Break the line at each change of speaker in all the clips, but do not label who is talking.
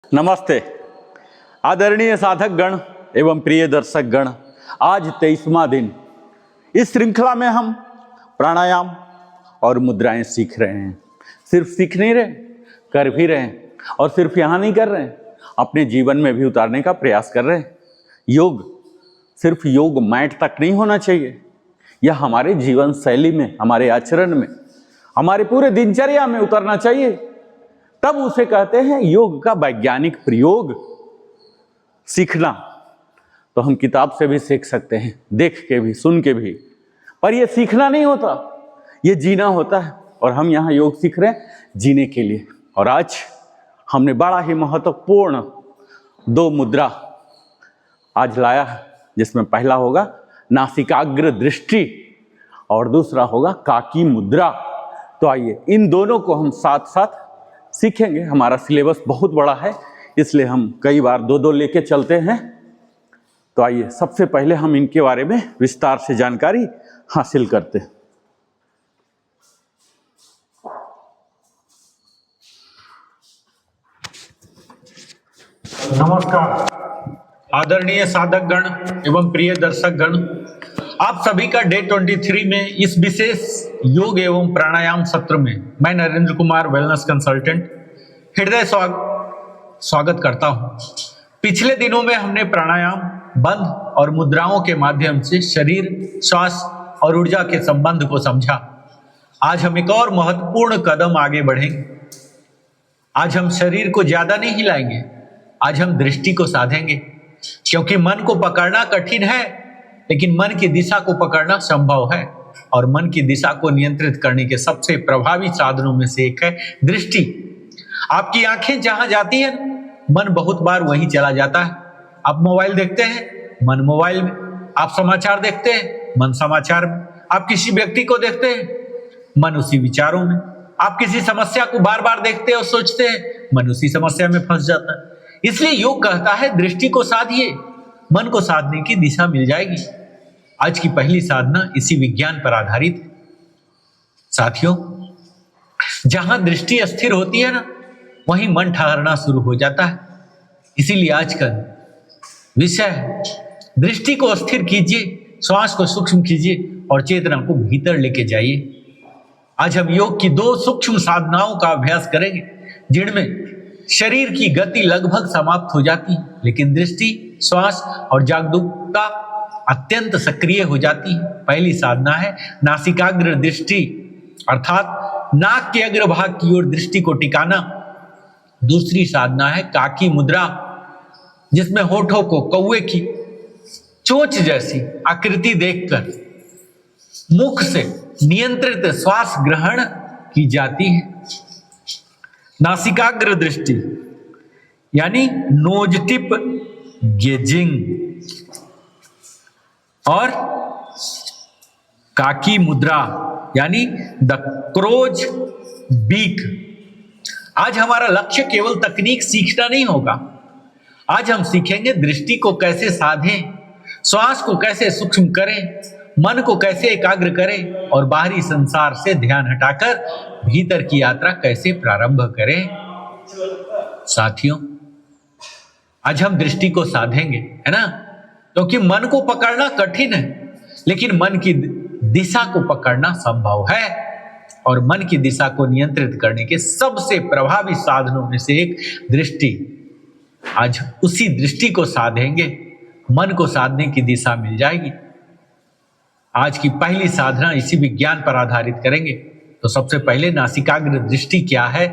नमस्ते आदरणीय साधक गण एवं प्रिय दर्शक गण। आज 23वां दिन। इस श्रृंखला में हम प्राणायाम और मुद्राएं सीख रहे हैं। सिर्फ सीख नहीं रहे, कर भी रहे हैं। और सिर्फ यहाँ नहीं कर रहे हैं, अपने जीवन में भी उतारने का प्रयास कर रहे हैं। योग सिर्फ योग मैट तक नहीं होना चाहिए, यह हमारे जीवन शैली में, हमारे आचरण में, हमारे पूरे दिनचर्या में उतरना चाहिए। तब उसे कहते हैं योग का वैज्ञानिक प्रयोग। सीखना तो हम किताब से भी सीख सकते हैं, देख के भी, सुन के भी, पर यह सीखना नहीं होता, यह जीना होता है। और हम यहाँ योग सीख रहे हैं जीने के लिए। और आज हमने बड़ा ही महत्वपूर्ण 2 मुद्रा आज लाया है, जिसमें पहला होगा नासिकाग्र दृष्टि और दूसरा होगा काकी मुद्रा। तो आइए इन दोनों को हम साथ साथ सीखेंगे। हमारा सिलेबस बहुत बड़ा है, इसलिए हम कई बार 2-2 लेके चलते हैं। तो आइए सबसे पहले हम इनके बारे में विस्तार से जानकारी हासिल करते हैं।
नमस्कार आदरणीय साधक गण एवं प्रिय दर्शक गण, आप सभी का डे 23 में इस विशेष योग एवं प्राणायाम सत्र में मैं नरेंद्र कुमार वेलनेस कंसल्टेंट हृदय स्वागत करता हूं। पिछले दिनों में हमने प्राणायाम, बंध और मुद्राओं के माध्यम से शरीर, श्वास और ऊर्जा के संबंध को समझा। आज हम एक और महत्वपूर्ण कदम आगे बढ़ेंगे। आज हम शरीर को ज्यादा नहीं हिलाएंगे, आज हम दृष्टि को साधेंगे, क्योंकि मन को पकड़ना कठिन है, लेकिन मन की दिशा को पकड़ना संभव है। और मन की दिशा को नियंत्रित करने के सबसे प्रभावी साधनों में से एक है दृष्टि। आपकी आंखें जहां जाती हैं, मन बहुत बार वहीं चला जाता है। आप मोबाइल देखते हैं, मन मोबाइल में। आप समाचार देखते हैं, मन समाचार में। आप किसी व्यक्ति को देखते हैं, मन उसी विचारों में। आप किसी समस्या को बार बार देखते और सोचते हैं, मन उसी समस्या में फंस जाता है। इसलिए योग कहता है दृष्टि को साधिए, मन को साधने की दिशा मिल जाएगी। आज की पहली साधना इसी विज्ञान पर आधारित है। साथियों, जहां दृष्टि अस्थिर होती है ना, वहीं मन ठहरना शुरू हो जाता है। इसीलिए आज का विषय है दृष्टि को अस्थिर कीजिए, श्वास को सूक्ष्म कीजिए और चेतना को भीतर लेके जाइए। आज हम योग की 2 सूक्ष्म साधनाओं का अभ्यास करेंगे, जिनमें शरीर की गति लगभग समाप्त हो जाती है, लेकिन दृष्टि, श्वास और जागरूकता अत्यंत सक्रिय हो जाती है। पहली साधना है नासिकाग्र दृष्टि, अर्थात नाक के अग्रभाग की ओर दृष्टि को टिकाना। दूसरी साधना है काकी मुद्रा, जिसमें होठों को कौवे की चोंच जैसी आकृति देखकर मुख से नियंत्रित श्वास ग्रहण की जाती है। नासिकाग्र दृष्टि यानी नोज टिप गेजिंग और काकी मुद्रा यानी द क्रोज बीक। आज हमारा लक्ष्य केवल तकनीक सीखना नहीं होगा, आज हम सीखेंगे दृष्टि को कैसे साधें, श्वास को कैसे सूक्ष्म करें, मन को कैसे एकाग्र करें और बाहरी संसार से ध्यान हटाकर भीतर की यात्रा कैसे प्रारंभ करें। साथियों, आज हम दृष्टि को साधेंगे, है ना, क्योंकि मन को पकड़ना कठिन है, लेकिन मन की दिशा को पकड़ना संभव है। और मन की दिशा को नियंत्रित करने के सबसे प्रभावी साधनों में से एक दृष्टि। आज उसी दृष्टि को साधेंगे, मन को साधने की दिशा मिल जाएगी। आज की पहली साधना इसी विज्ञान पर आधारित करेंगे। तो सबसे पहले नासिकाग्र दृष्टि क्या है,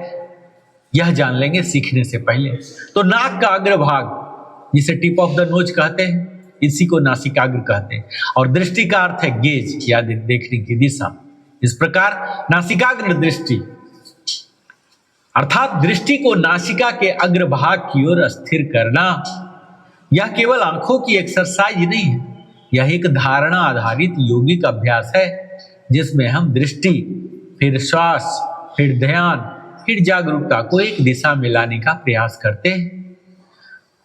यह जान लेंगे सीखने से पहले। तो नाक का अग्रभाग, जिसे टिप ऑफ द नोज कहते हैं, इसी को नासिकाग्र कहते हैं। और दृष्टि का अर्थ है गेज या देखने की दिशा। इस प्रकार नासिकाग्र दृष्टि अर्थात दृष्टि को नासिका के अग्रभाग की ओर स्थिर करना, यह केवल आंखों की एक्सरसाइज नहीं है, यह एक धारणा आधारित यौगिक अभ्यास है, जिसमें हम दृष्टि, फिर श्वास, फिर ध्यान, फिर जागरूकता को एक दिशा में लाने का प्रयास करते हैं।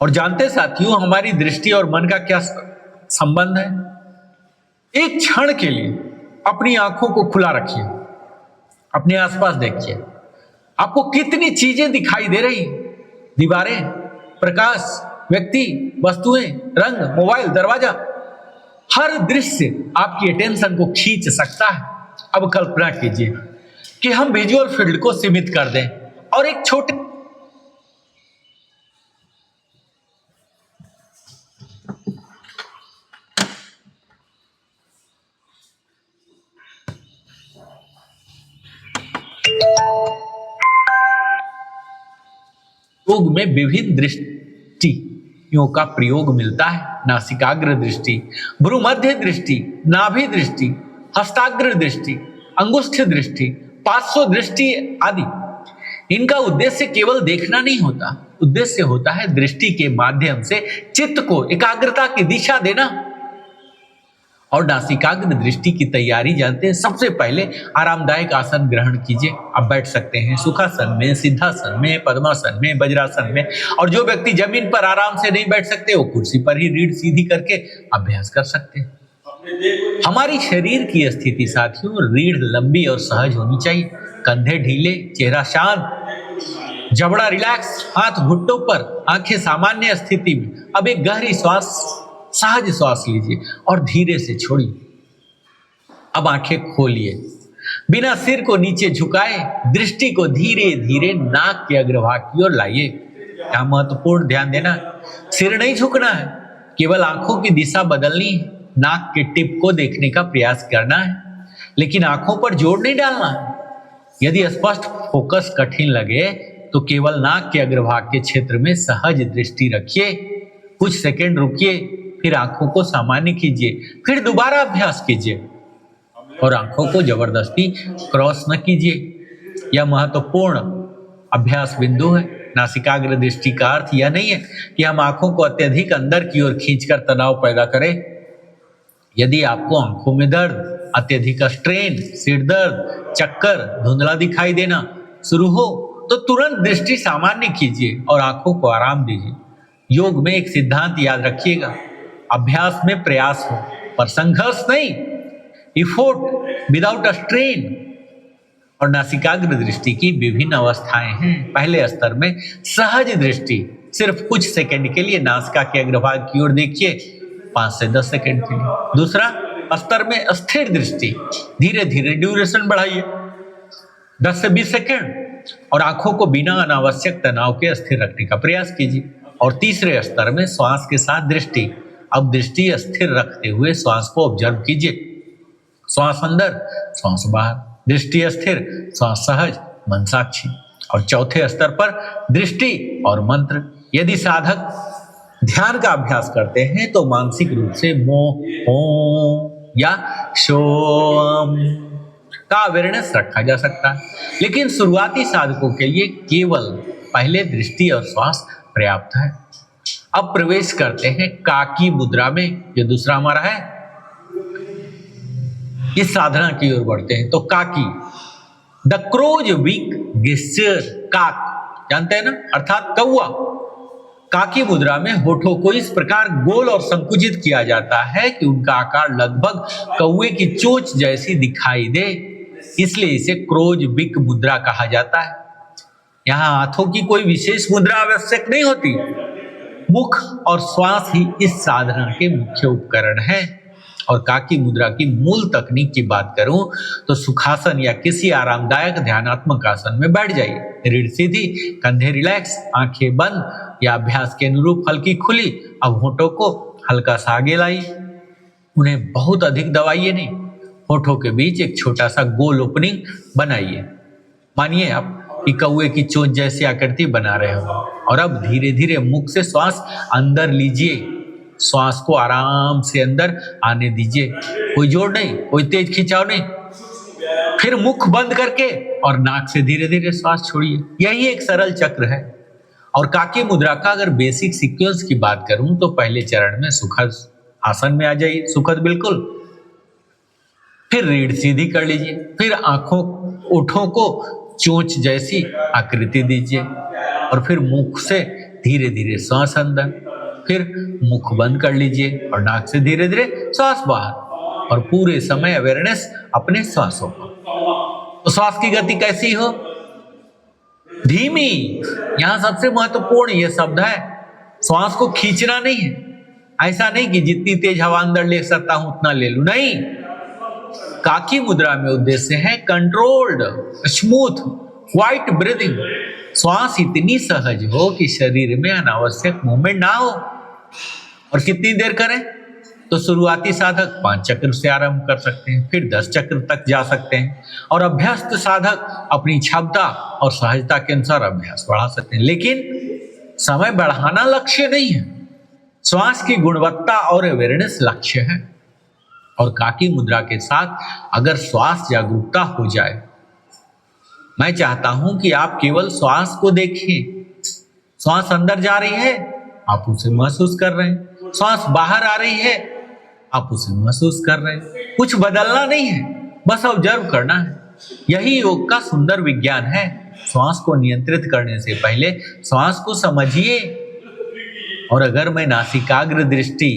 और जानते साथियों, हमारी दृष्टि और मन का क्या संबंध है। एक क्षण के लिए अपनी आंखों को खुला रखिए, अपने आसपास देखिए, आपको कितनी चीजें दिखाई दे रही। दीवारें, प्रकाश, व्यक्ति, वस्तुएं, रंग, मोबाइल, दरवाजा, हर दृश्य आपकी अटेंशन को खींच सकता है। अब कल्पना कीजिए कि हम विजुअल फील्ड को सीमित कर दें और एक छोटे योग में विभिन्न दृष्टियों का प्रयोग मिलता है। नासिकाग्र दृष्टि, भ्रूमध्य दृष्टि, नाभि दृष्टि, हस्ताग्र दृष्टि, अंगुष्ठ दृष्टि, पार्श्व दृष्टि आदि। इनका उद्देश्य केवल देखना नहीं होता, उद्देश्य होता है दृष्टि के माध्यम से चित्त को एकाग्रता की दिशा देना। और नासिकाग्र दृष्टि की तैयारी जानते हैं। सबसे पहले आरामदायक आसन ग्रहण कीजिए। आप बैठ सकते हैं सुखासन में, सिद्धासन में, पद्मासन में, वज्रासन में। और जो व्यक्ति जमीन पर आराम से नहीं बैठ सकते वो कुर्सी पर ही रीढ़ सीधी करके अभ्यास कर सकते हैं। हमारी शरीर की स्थिति साथियों, रीढ़ लंबी और सहज होनी चाहिए, कंधे ढीले, चेहरा शांत, जबड़ा रिलैक्स, हाथ घुटनों पर, आंखें सामान्य स्थिति में। अब एक गहरी श्वास, सहज श्वास लीजिए और धीरे से छोड़िए। अब आंखें खोलिए, बिना सिर को नीचे झुकाए दृष्टि को धीरे धीरे नाक के अग्रभाग की ओर लाइए। क्या महत्वपूर्ण ध्यान देना, सिर नहीं झुकना है, केवल आंखों की दिशा बदलनी है, नाक के टिप को देखने का प्रयास करना है, लेकिन आंखों पर जोर नहीं डालना है। यदि स्पष्ट फोकस कठिन लगे तो केवल नाक के अग्रभाग के क्षेत्र में सहज दृष्टि रखिए। कुछ सेकंड रुकिए, फिर आंखों को सामान्य कीजिए, फिर दोबारा अभ्यास कीजिए और आंखों को जबरदस्ती क्रॉस न कीजिए। यह महत्वपूर्ण अभ्यास बिंदु है। नासिकाग्र दृष्टि का अर्थ यह नहीं है कि हम आंखों को अत्यधिक अंदर की ओर खींचकर तनाव पैदा करें। यदि आपको आंखों में दर्द, अत्यधिक स्ट्रेन, सिर दर्द, चक्कर, धुंधला दिखाई देना शुरू हो तो तुरंत दृष्टि सामान्य कीजिए और आंखों को आराम दीजिए। योग में एक सिद्धांत याद रखिएगा, अभ्यास में प्रयास हो पर संघर्ष नहीं, इफोर्ट विदाउट स्ट्रेन। और नासिकाग्र दृष्टि की विभिन्न अवस्थाएं हैं। पहले स्तर में सहज दृष्टि, सिर्फ कुछ सेकंड के लिए नासिका के अग्रभाग की ओर देखिए, 5 से 10 सेकंड के लिए। दूसरा स्तर में स्थिर दृष्टि, धीरे धीरे ड्यूरेशन बढ़ाइए, 10 से 20 सेकंड, और आंखों को बिना अनावश्यक तनाव के स्थिर रखने का प्रयास कीजिए। और तीसरे स्तर में श्वास के साथ दृष्टि, अब दृष्टि स्थिर रखते हुए श्वास को ऑब्जर्व कीजिए, श्वास अंदर, श्वास बाहर, दृष्टि स्थिर, श्वास सहज, मन साक्षी। और चौथे स्तर पर दृष्टि और मंत्र। यदि साधक ध्यान का अभ्यास करते हैं तो मानसिक रूप से मो, ओम या शोम का अवेयरनेस रखा जा सकता है, लेकिन शुरुआती साधकों के लिए केवल पहले दृष्टि और श्वास पर्याप्त है। अब प्रवेश करते हैं काकी मुद्रा में, जो दूसरा हमारा है। इस साधना की ओर बढ़ते हैं। तो काकी, द क्रोज विक गेस्चर, काक जानते हैं ना, अर्थात कौवा। काकी मुद्रा में होठों को इस प्रकार गोल और संकुचित किया जाता है कि उनका आकार लगभग कौवे की चोंच जैसी दिखाई दे, इसलिए इसे क्रोज विक मुद्रा कहा जाता है। यहाँ हाथों की कोई विशेष मुद्रा आवश्यक नहीं होती, मुख और श्वास ही इस साधना के मुख्य उपकरण हैं। और काकी मुद्रा की मूल तकनीक की बात करूं तो सुखासन या किसी आरामदायक ध्यानात्मक आसन में बैठ जाइए, रीढ़ सीधी, कंधे रिलैक्स, आंखें बंद या अभ्यास के अनुरूप हल्की खुली। अब होठों को हल्का सा आगे लाइए, उन्हें बहुत अधिक दबाइए नहीं, होठों के बीच एक छोटा सा गोल ओपनिंग बनाइए। मानिए आप कि कौवे की चोंच जैसी आकृति बना रहे हो। और अब धीरे धीरे मुख से श्वास अंदर लीजिए, श्वास को आराम से अंदर आने दीजिए, कोई जोर नहीं, कोई तेज खिंचाव नहीं। फिर मुख बंद करके और नाक से धीरे धीरे श्वास छोड़िए। यही एक सरल चक्र है। और काकी मुद्रा का अगर बेसिक सीक्वेंस की बात करूं तो पहले चरण में सुखद आसन में आ जाइए, सुखद बिल्कुल, फिर रीढ़ सीधी कर लीजिए, फिर आंखों ओठों को चोंच जैसी आकृति दीजिए और फिर मुख से धीरे धीरे सांस अंदर, फिर मुख बंद कर लीजिए और नाक से धीरे धीरे सांस बाहर। और पूरे समय अवेयरनेस अपने सांसों पर। तो सांस की गति कैसी हो, धीमी, यहां सबसे महत्वपूर्ण यह शब्द है। श्वास को खींचना नहीं है, ऐसा नहीं कि जितनी तेज हवा अंदर ले सकता हूं उतना ले लूं, नहीं। काकी मुद्रा में उद्देश्य है कंट्रोल्ड, स्मूथ, क्वाइट ब्रीदिंग। श्वास इतनी सहज हो कि शरीर में अनावश्यक मूवमेंट ना हो। और कितनी देर करें? तो शुरुआती साधक 5 चक्र से आरंभ कर सकते हैं, फिर 10 चक्र तक जा सकते हैं, और अभ्यस्त साधक अपनी क्षमता और सहजता के अनुसार अभ्यास बढ़ा सकते हैं। लेकिन समय बढ़ाना लक्ष्य नहीं है, श्वास की गुणवत्ता और अवेयरनेस लक्ष्य है। और काकी मुद्रा के साथ अगर श्वास जागरूकता हो जाए, मैं चाहता हूं कि आप केवल श्वास को देखें। श्वास अंदर जा रही है, आप उसे महसूस कर रहे हैं। श्वास बाहर आ रही है, आप उसे महसूस कर रहे हैं। कुछ बदलना नहीं है, बस ऑब्जर्व करना है। यही योग का सुंदर विज्ञान है। श्वास को नियंत्रित करने से पहले श्वास को समझिए। और अगर मैं नासिकाग्र दृष्टि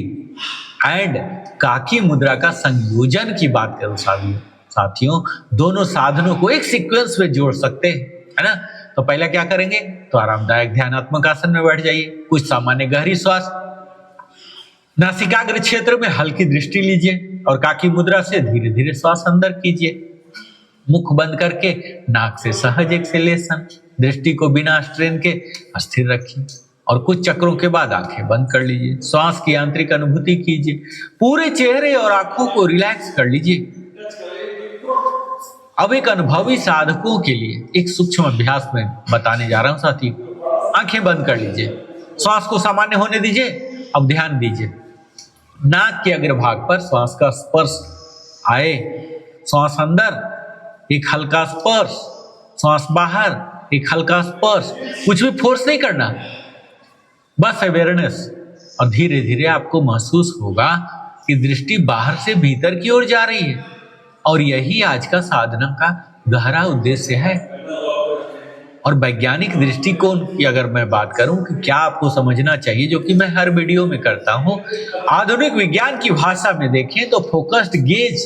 एंड काकी मुद्रा का संयोजन की बात करूं साथियों, दोनों साधनों को एक सीक्वेंस में जोड़ सकते हैं, है ना। तो पहला क्या करेंगे? तो आरामदायक ध्यानात्मक आसन में बैठ जाइए, कुछ सामान्य गहरी श्वास, नासिकाग्र क्षेत्र में हल्की दृष्टि लीजिए और काकी मुद्रा से धीरे धीरे श्वास अंदर कीजिए। मुख बंद करके नाक से सहज एक्सेलेशन, दृष्टि को बिना स्ट्रेन के स्थिर रखिए और कुछ चक्रों के बाद आंखें बंद कर लीजिए। श्वास की आंतरिक अनुभूति कीजिए, पूरे चेहरे और आंखों को रिलैक्स कर लीजिए। अब एक अनुभवी साधकों के लिए एक सूक्ष्म अभ्यास में बताने जा रहा हूं साथी। आंखें बंद कर लीजिए, श्वास को सामान्य होने दीजिए। अब ध्यान दीजिए, नाक के अग्रभाग पर श्वास का स्पर्श आए, श्वास अंदर एक हल्का स्पर्श, श्वास बाहर एक हल्का स्पर्श। कुछ भी फोर्स नहीं करना, बस अवेयरनेस। और धीरे धीरे आपको महसूस होगा कि दृष्टि बाहर से भीतर की ओर जा रही है। और यही आज का साधना का गहरा उद्देश्य है। और वैज्ञानिक दृष्टिकोण की अगर मैं बात करूं कि क्या आपको समझना चाहिए, जो कि मैं हर वीडियो में करता हूं, आधुनिक विज्ञान की भाषा में देखें तो फोकस्ड गेज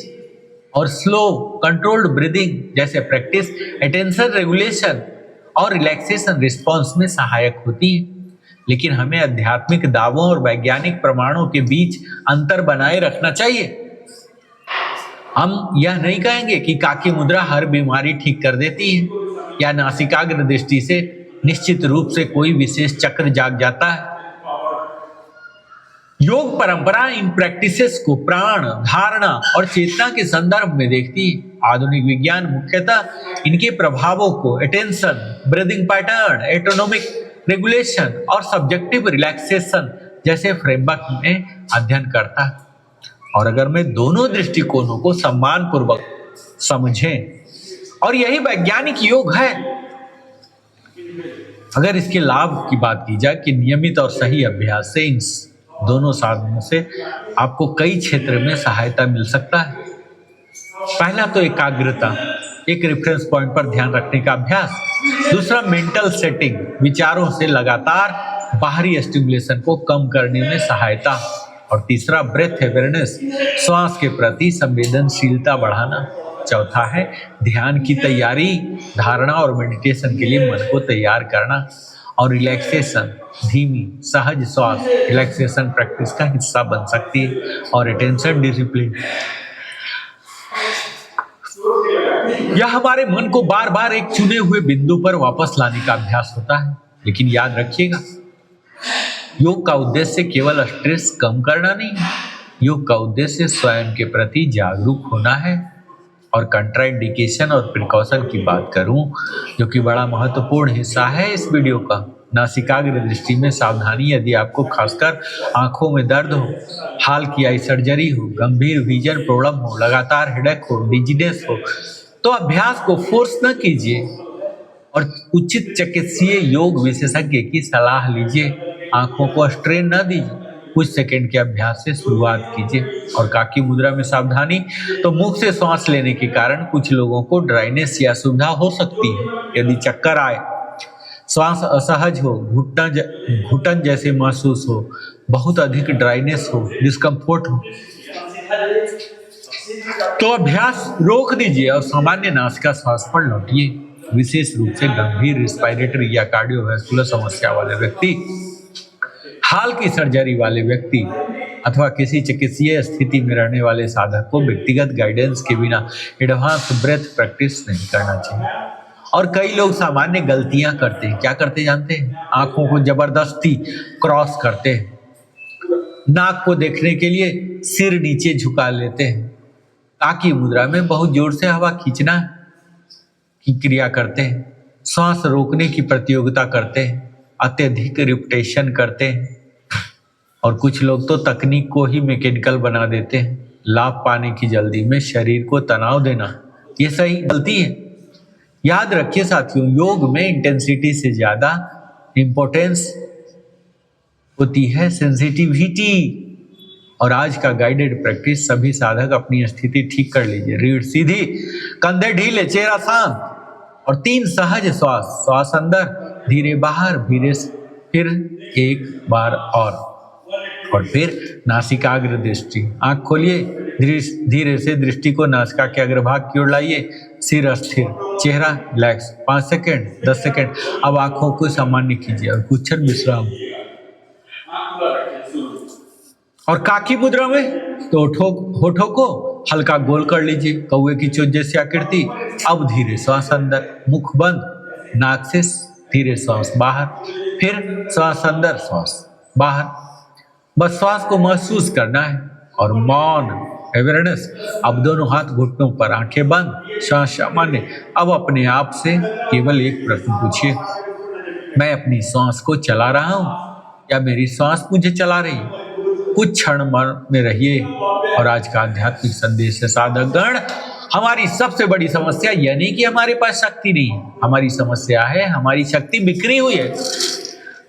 और स्लो कंट्रोल्ड ब्रीदिंग जैसे प्रैक्टिस अटेंशन रेगुलेशन और रिलैक्सेशन रिस्पॉन्स में सहायक होती है। लेकिन हमें आध्यात्मिक दावों और वैज्ञानिक प्रमाणों के बीच अंतर बनाए रखना चाहिए। हम यह नहीं कहेंगे कि काकी मुद्रा हर बीमारी ठीक कर देती है या नासिकाग्र दृष्टि से निश्चित रूप से कोई विशेष चक्र जाग जाता है। योग परंपरा इन प्रैक्टिसेस को प्राण, धारणा और चेतना के संदर्भ में देखती है। आधुनिक विज्ञान मुख्यतः इनके प्रभावों को अटेंशन, ब्रीदिंग पैटर्न, एटोनोमिक रेगुलेशन और सब्जेक्टिव रिलैक्सेशन जैसे फ्रेमवर्क में अध्ययन करता है। और अगर मैं दोनों दृष्टिकोणों को सम्मान पूर्वक समझें, और यही वैज्ञानिक योग है। अगर इसके लाभ की बात की जाए कि नियमित और सही अभ्यास से इन दोनों साधनों से आपको कई क्षेत्र में सहायता मिल सकता है। पहला तो एकाग्रता, एक रेफरेंस पॉइंट पर ध्यान रखने का अभ्यास। दूसरा मेंटल सेटिंग, विचारों से लगातार बाहरी स्टिमुलेशन को कम करने में सहायता। और तीसरा ब्रेथ अवेयरनेस, श्वास के प्रति संवेदनशीलता बढ़ाना। चौथा है ध्यान की तैयारी, धारणा और मेडिटेशन के लिए मन को तैयार करना। और रिलैक्सेशन, धीमी सहज श्वास रिलैक्सेशन प्रैक्टिस का हिस्सा बन सकती है। और अटेंशन डिसिप्लिन, यह हमारे मन को बार बार एक चुने हुए बिंदु पर वापस लाने का अभ्यास होता है। लेकिन याद रखिएगा, योग का उद्देश्य केवल स्ट्रेस कम करना नहीं है। योग का उद्देश्य स्वयं के प्रति जागरूक होना है। और कंट्राइंडिकेशन और प्रिकॉशन की बात करूं, जो कि बड़ा महत्वपूर्ण हिस्सा है इस वीडियो का, नासिकाग्र दृष्टि में सावधानी। यदि आपको खासकर आंखों में दर्द हो, हाल की आई सर्जरी हो, गंभीर विजन प्रॉब्लम हो, लगातार हेडेक हो, डिजीनेस हो, तो अभ्यास को फोर्स न कीजिए और उचित चिकित्सीय योग विशेषज्ञ की सलाह लीजिए। आंखों को स्ट्रेन न दीजिए, कुछ सेकंड के अभ्यास से शुरुआत कीजिए। और काकी मुद्रा में सावधानी, तो मुख से सांस लेने के कारण कुछ लोगों को ड्राइनेस या असुविधा हो सकती है। यदि चक्कर आए, श्वास असहज हो, घुटन जैसे महसूस हो, बहुत अधिक ड्राइनेस हो, डिस्कम्फोर्ट हो, तो अभ्यास रोक दीजिए और सामान्य नासिका श्वास पर लौटिए। विशेष रूप से गंभीर रिस्पायरेटरी या कार्डियोवैस्कुलर समस्या वाले व्यक्ति, हाल की सर्जरी वाले व्यक्ति अथवा किसी चिकित्सीय स्थिति में रहने वाले साधक को व्यक्तिगत गाइडेंस के बिना एडवांस ब्रेथ प्रैक्टिस नहीं करना चाहिए। और कई लोग सामान्य गलतियां करते हैं। क्या करते जानते हैं? आंखों को जबरदस्ती क्रॉस करते हैं, नाक को देखने के लिए सिर नीचे झुका लेते हैं, काकी मुद्रा में बहुत जोर से हवा खींचना की क्रिया करते हैं, श्वास रोकने की प्रतियोगिता करते हैं, अत्यधिक रिपिटेशन करते हैं, और कुछ लोग तो तकनीक को ही मैकेनिकल बना देते हैं। लाभ पाने की जल्दी में शरीर को तनाव देना, ये सही गलती है। याद रखिए साथियों, योग में इंटेंसिटी से ज्यादा इंपॉर्टेंस होती है सेंसिटिविटी। और आज का गाइडेड प्रैक्टिस, सभी साधक अपनी स्थिति ठीक कर लीजिए। रीढ़ सीधी, कंधे ढीले, चेहरा शांत और 3 सहज श्वास। श्वास अंदर, धीरे बाहर, धीरे फिर एक बार और फिर नासिकाग्र दृष्टि। आंख खोलिए, धीरे से दृष्टि को नासिका के अग्रभाग की ओर लाइए। सिर स्थिर, चेहरा रिलैक्स। 5 second, 10 second. अब आंखों को सामान्य कीजिए और कुछ क्षण विश्राम। और काकी मुद्रा में तो होठों को हल्का गोल कर लीजिए, कौवे की चोंच जैसी आकृति। अब धीरे श्वास अंदर, मुख बंद, नाक से धीरे श्वास बाहर, फिर श्वास अंदर, श्वास बाहर। बस श्वास को महसूस करना है और मौन अवेयरनेस। अब दोनों हाथ घुटनों पर, आंखें बंद, श्वास सामान्य। अब अपने आप से केवल एक प्रश्न पूछिए, मैं अपनी श्वास को चला रहा हूं या मेरी श्वास मुझे चला रही है? कुछ क्षण मन में रहिए। और आज का आध्यात्मिक संदेश है साधक गण, हमारी सबसे बड़ी समस्या यह नहीं कि हमारे पास शक्ति नहीं है, हमारी समस्या है हमारी शक्ति बिखरी हुई है।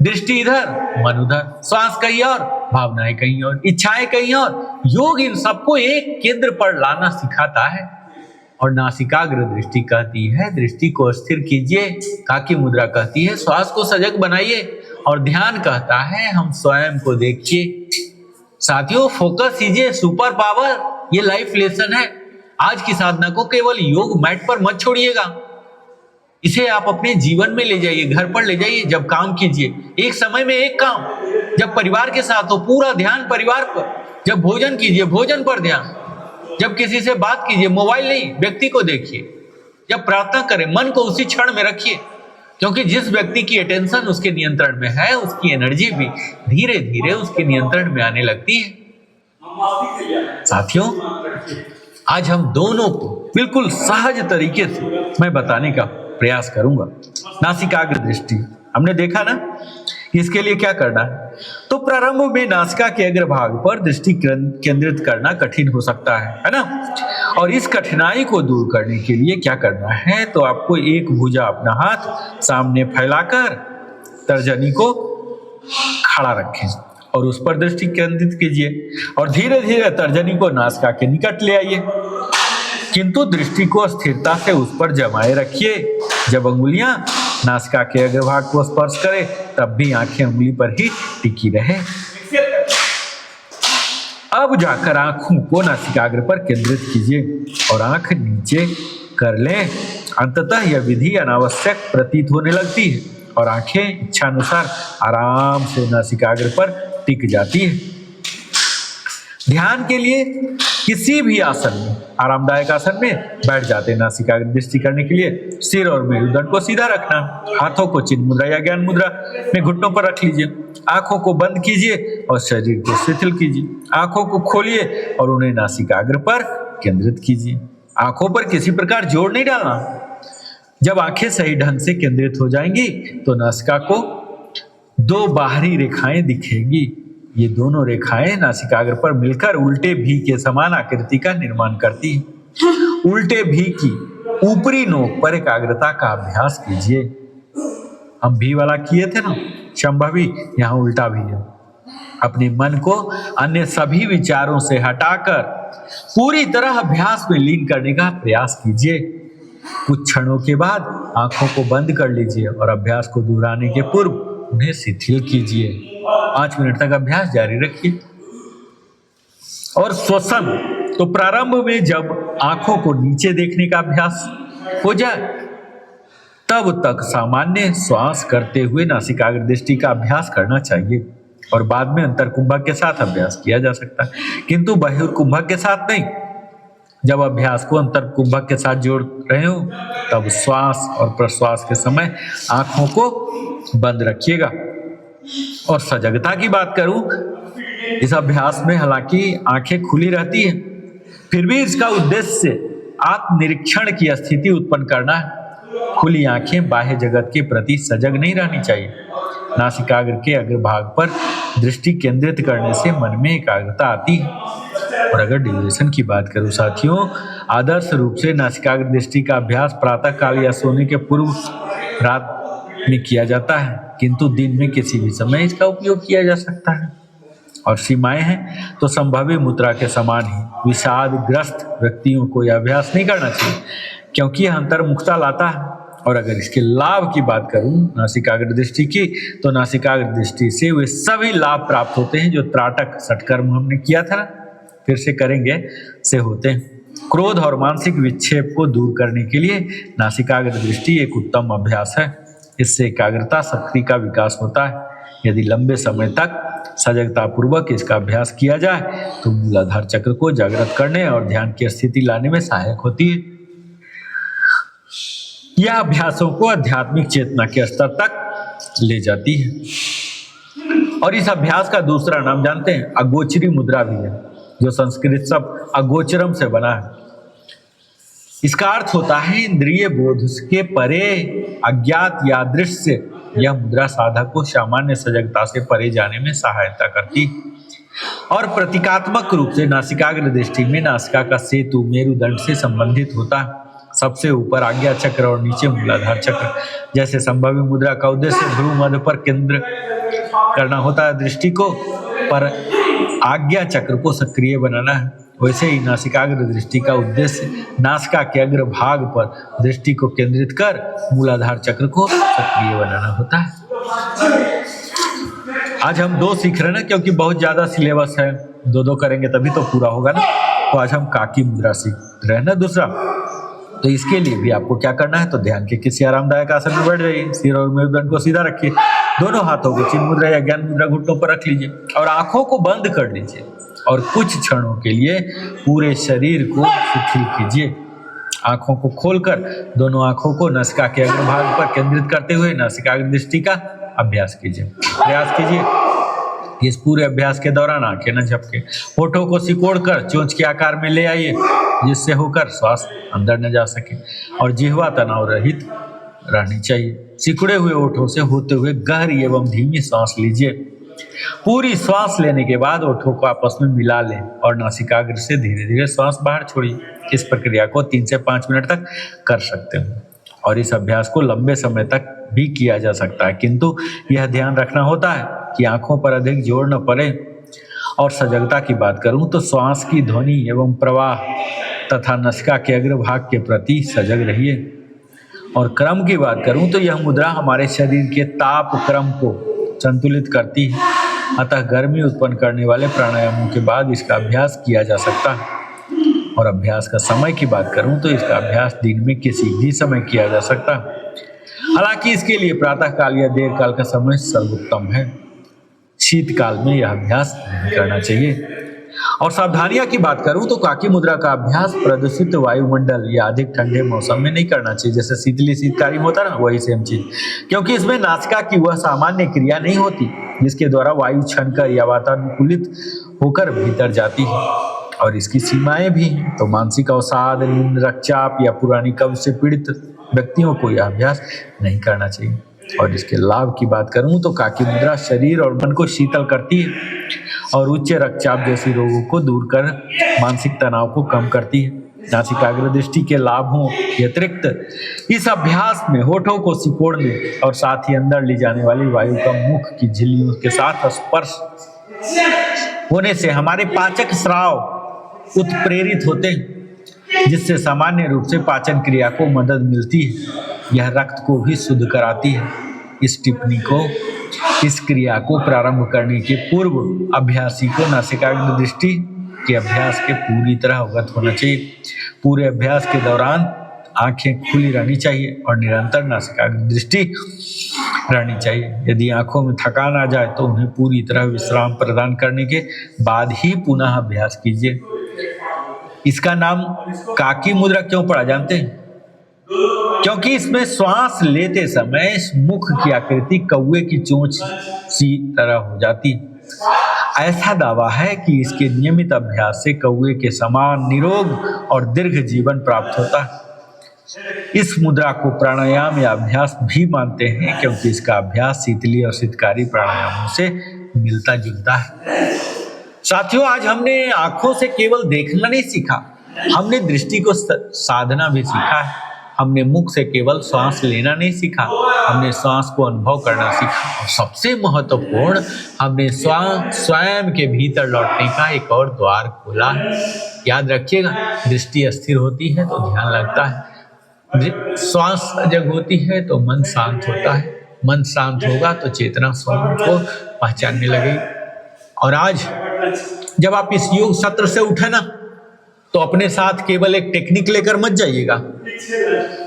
दृष्टि इधर, मन उधर, श्वास कहीं और, भावनाएं कहीं और, इच्छाएं कहीं और। योग इन सबको एक केंद्र पर लाना सिखाता है। और नासिकाग्र दृष्टि कहती है दृष्टि को स्थिर कीजिए, काकी मुद्रा कहती है श्वास को सजग बनाइए, और ध्यान कहता है हम स्वयं को देखिए। साथियों, फोकस कीजिए, सुपर पावर, ये लाइफ लेसन है। आज की साधना को केवल योग मैट पर मत छोड़िएगा, इसे आप अपने जीवन में ले जाइए, घर पर ले जाइए। जब काम कीजिए, एक समय में एक काम। जब परिवार के साथ हो, पूरा ध्यान परिवार पर। जब भोजन कीजिए, भोजन पर ध्यान। जब किसी से बात कीजिए, मोबाइल नहीं, व्यक्ति को देखिए। जब प्रार्थना करें, मन को उसी क्षण में रखिए, क्योंकि जिस व्यक्ति की अटेंशन उसके नियंत्रण में है, उसकी एनर्जी भी धीरे धीरे उसके नियंत्रण में आने लगती है। साथियों, आज हम दोनों को बिल्कुल सहज तरीके से मैं बताने का प्रयास करूंगा। नासिकाग्र दृष्टि हमने देखा ना, इसके लिए क्या करना है? तो प्रारंभ में नासिका के अग्रभाग पर दृष्टि केंद्रित करना कठिन हो सकता है ना? और इस कठिनाई को दूर करने के लिए क्या करना है? तो आपको एक भुजा अपना हाथ सामने फैलाकर तर्जनी को खड़ा रखें और उस पर दृष्टि केंद्रित कीजिए और धीरे धीरे तर्जनी को नासिका के निकट ले आइए, किंतु दृष्टि को स्थिरता से उस पर जमाए रखिए। जब अंगुलियां नासिका के अग्रभाग को स्पर्श करें, तब भी आंखें अंगुली पर ही टिकी रहे। अब जाकर आंखों को नासिकाग्र पर केंद्रित कीजिए और आंख नीचे कर लें। अंततः यह विधि अनावश्यक प्रतीत होने लगती है और आंखें इच्छानुसार आराम से नासिकाग्र पर टिक जाती है। ध्यान के लिए किसी भी आसन में, आरामदायक आसन में बैठ जाते हैं। नासिकाग्र दृष्टि करने के लिए सिर और मेरुदंड को सीधा रखना, हाथों को चिन्ह मुद्रा या ज्ञान मुद्रा में घुटनों पर रख लीजिए, आंखों को बंद कीजिए और शरीर को शिथिल कीजिए। आंखों को खोलिए और उन्हें नासिकाग्र पर केंद्रित कीजिए। आंखों पर किसी प्रकार जोर नहीं डालना। जब आंखें सही ढंग से केंद्रित हो जाएंगी तो नासिका को 2 बाहरी रेखाएं दिखेंगी। ये दोनों रेखाएं नासिकाग्र पर मिलकर उल्टे भी के समान आकृति का निर्माण करती है। उल्टे भी की ऊपरी नोक पर एकाग्रता का अभ्यास कीजिए। हम भी वाला किए थे ना, संभवी, यहाँ उल्टा भी है। अपने मन को अन्य सभी विचारों से हटाकर पूरी तरह अभ्यास में लीन करने का प्रयास कीजिए। कुछ क्षणों के बाद आंखों को बंद कर लीजिए और अभ्यास को दोहराने के पूर्व उन्हें शिथिल कीजिए। 5 मिनट तक अभ्यास जारी रखिए। और श्वसन, तो प्रारंभ में जब आंखों को नीचे देखने का अभ्यास हो जाए तब तक सामान्य श्वास करते हुए नासिकाग्र दृष्टि का अभ्यास करना चाहिए और बाद में अंतर कुंभक के साथ अभ्यास किया जा सकता है, किंतु बहिर्कुंभक के साथ नहीं। जब अभ्यास को अंतर कुंभक के साथ जोड़ रहे हो तब श्वास और प्रश्वास के समय आंखों को बंद रखिएगा। और सजगता की बात करूं, इस अभ्यास में हालांकि आंखें खुली रहती है, फिर भी इसका उद्देश्य आत्मनिरीक्षण की स्थिति उत्पन्न करना है। खुली आंखें बाह्य जगत के प्रति सजग नहीं रहनी चाहिए। नासिकाग्र के अग्रभाग पर दृष्टि केंद्रित करने से मन में एकाग्रता आती है। और अगर ड्यूरेशन की बात करूं साथियों, आदर्श रूप से नासिकाग्र दृष्टि का अभ्यास प्रातः काल या सोने के पूर्व रात में किया जाता है, किंतु दिन में किसी भी समय इसका उपयोग किया जा सकता है। और सीमाएं हैं तो संभाव्य मुद्रा के समान ही विषादग्रस्त व्यक्तियों को यह अभ्यास नहीं करना चाहिए, क्योंकि यह अंतर्मुखता लाता है। और अगर इसके लाभ की बात करूं नासिकाग्र दृष्टि की, तो नासिकाग्र दृष्टि से वे सभी लाभ प्राप्त होते हैं जो त्राटक सटकर्म हमने किया था, फिर से करेंगे, से होते हैं। क्रोध और मानसिक विक्षेप को दूर करने के लिए नासिकाग्र दृष्टि एक उत्तम अभ्यास है। इससे एकाग्रता शक्ति का विकास होता है। यदि लंबे समय तक सजगता पूर्वक इसका अभ्यास किया जाए तो मूलाधार चक्र को जागृत करने और ध्यान की स्थिति लाने में सहायक होती है। यह अभ्यासों को आध्यात्मिक चेतना के स्तर तक ले जाती है। और इस अभ्यास का दूसरा नाम जानते हैं, अगोचरी मुद्रा भी है, जो संस्कृत शब्द अगोचरम से बना है। इसका अर्थ होता है इंद्रिय बोध के परे अज्ञात या दृश्य। यह मुद्रा साधक को सामान्य सजगता से परे जाने में सहायता करती और प्रतीकात्मक रूप से नासिकाग्र दृष्टि में नासिका का सेतु मेरुदंड से संबंधित होता है। सबसे ऊपर आज्ञा चक्र और नीचे मूलाधार चक्र जैसे संभाव्य मुद्रा का उद्देश्य भ्रू मध्य पर केंद्र करना होता है दृष्टि को, पर आज्ञा चक्र को सक्रिय बनाना है। वैसे ही नासिकाग्र दृष्टि का उद्देश्य नासिका के अग्रभाग पर दृष्टि को केंद्रित कर मूलाधार चक्र को सक्रिय बनाना होता है। आज हम 2 सीख रहे हैं ना, क्योंकि बहुत ज्यादा सिलेबस है, 2 करेंगे तभी तो पूरा होगा ना। तो आज हम काकी मुद्रा सीख रहे हैं ना दूसरा। तो इसके लिए भी आपको क्या करना है, तो ध्यान के किसी आरामदायक आसन में बैठ जाइए, सिर और मेरुदंड को सीधा रखिए, दोनों हाथों को चिन्ह मुद्रा या ज्ञान मुद्रा घुटनों पर रख लीजिए और आंखों को बंद कर लीजिए और कुछ क्षणों के लिए पूरे शरीर को शिथिल कीजिए। आंखों को खोलकर दोनों आंखों को नासिका के अग्रभाग पर केंद्रित करते हुए नासिकाग्र दृष्टि का अभ्यास कीजिए। प्रयास कीजिए इस पूरे अभ्यास के दौरान आंखें न झपके, होठों को सिकोड़कर चोंच के आकार में ले आइए, जिससे होकर श्वास अंदर न जा सके और जिह्वा तनाव रहित रहनी चाहिए। सिकुड़े हुए होठों से होते हुए गहरी एवं धीमी सांस लीजिए। पूरी श्वास लेने के बाद होठों को आपस में मिला लें और नासिकाग्र से धीरे धीरे श्वास बाहर छोड़िए। इस प्रक्रिया को 3 से 5 मिनट तक कर सकते हैं और इस अभ्यास को लंबे समय तक भी किया जा सकता है, किंतु यह ध्यान रखना होता है कि आंखों पर अधिक जोर न पड़े। और सजगता की बात करूं तो श्वास की ध्वनि एवं प्रवाह तथा नासिका के अग्रभाग के प्रति सजग रहिए। और क्रम की बात करूं तो यह मुद्रा हमारे शरीर के ताप क्रम को संतुलित करती है, अतः गर्मी उत्पन्न करने वाले प्राणायामों के बाद इसका अभ्यास किया जा सकता है। और अभ्यास का समय की बात करूं तो इसका अभ्यास दिन में किसी भी समय किया जा सकता है, हालांकि इसके लिए प्रातः काल या देर काल का समय सर्वोत्तम है। शीतकाल में यह अभ्यास नहीं करना चाहिए। और सावधानियां की बात करूं तो काकी मुद्रा का अभ्यास प्रदूषित वायुमंडल या अधिक ठंडे मौसम में नहीं करना चाहिए, जैसे शीतली शीतकारी में होता है ना, वही सेम चीज, क्योंकि इसमें नासिका की वह सामान्य क्रिया नहीं होती जिसके द्वारा वायु छनकर या वातानुकूलित होकर भीतर जाती है। और इसकी सीमाएं भी हैं, तो मानसिक अवसाद, निम्न रक्तचाप या पुरानी कब्ज से पीड़ित व्यक्तियों को यह अभ्यास नहीं करना चाहिए। और इसके लाभ की बात करूं तो काकी मुद्रा शरीर और मन को शीतल करती है और उच्च रक्तचाप जैसी रोगों को दूर कर मानसिक तनाव को कम करती है। नासिकाग्र दृष्टि के लाभों के अतिरिक्त इस अभ्यास में होठों को सिकोड़ने और साथ ही अंदर ले जाने वाली वायु का मुख की झिल्लियों के साथ स्पर्श होने से हमारे पाचक स्राव उत्प्रेरित होते हैं, जिससे सामान्य रूप से पाचन क्रिया को मदद मिलती है। यह रक्त को भी शुद्ध कराती है। इस टिप्पणी को, इस क्रिया को प्रारंभ करने के पूर्व अभ्यासी को नासिकाग्र दृष्टि के अभ्यास के पूरी तरह अवगत होना चाहिए। पूरे अभ्यास के दौरान आंखें खुली रहनी चाहिए और निरंतर नासिकाग्र दृष्टि रहनी चाहिए। यदि आंखों में थकान आ जाए तो उन्हें पूरी तरह विश्राम प्रदान करने के बाद ही पुनः अभ्यास कीजिए। इसका नाम काकी मुद्रा क्यों पड़ा जानते हैं? क्योंकि इसमें श्वास लेते समय इस मुख की आकृति कौवे की चोंच सी तरह हो जाती। ऐसा दावा है कि इसके नियमित अभ्यास से कौवे के समान निरोग और दीर्घ जीवन प्राप्त होता है। इस मुद्रा को प्राणायाम या अभ्यास भी मानते हैं क्योंकि इसका अभ्यास शीतली और शीतकारी प्राणायामों से मिलता जुलता है। साथियों, आज हमने आंखों से केवल देखना नहीं सीखा, हमने दृष्टि को साधना भी सीखा है। हमने मुख से केवल श्वास लेना नहीं सीखा, हमने श्वास को अनुभव करना सीखा। और सबसे महत्वपूर्ण, हमने स्वयं के भीतर लौटने का एक और द्वार खोला है। याद रखिएगा, दृष्टि अस्थिर होती है तो ध्यान लगता है, श्वास सजग होती है तो मन शांत होता है, मन शांत होगा तो चेतना स्वयं को पहचानने लगेगी। और आज जब आप इस योग सत्र से उठे ना, तो अपने साथ केवल एक टेक्निक लेकर मत जाइएगा,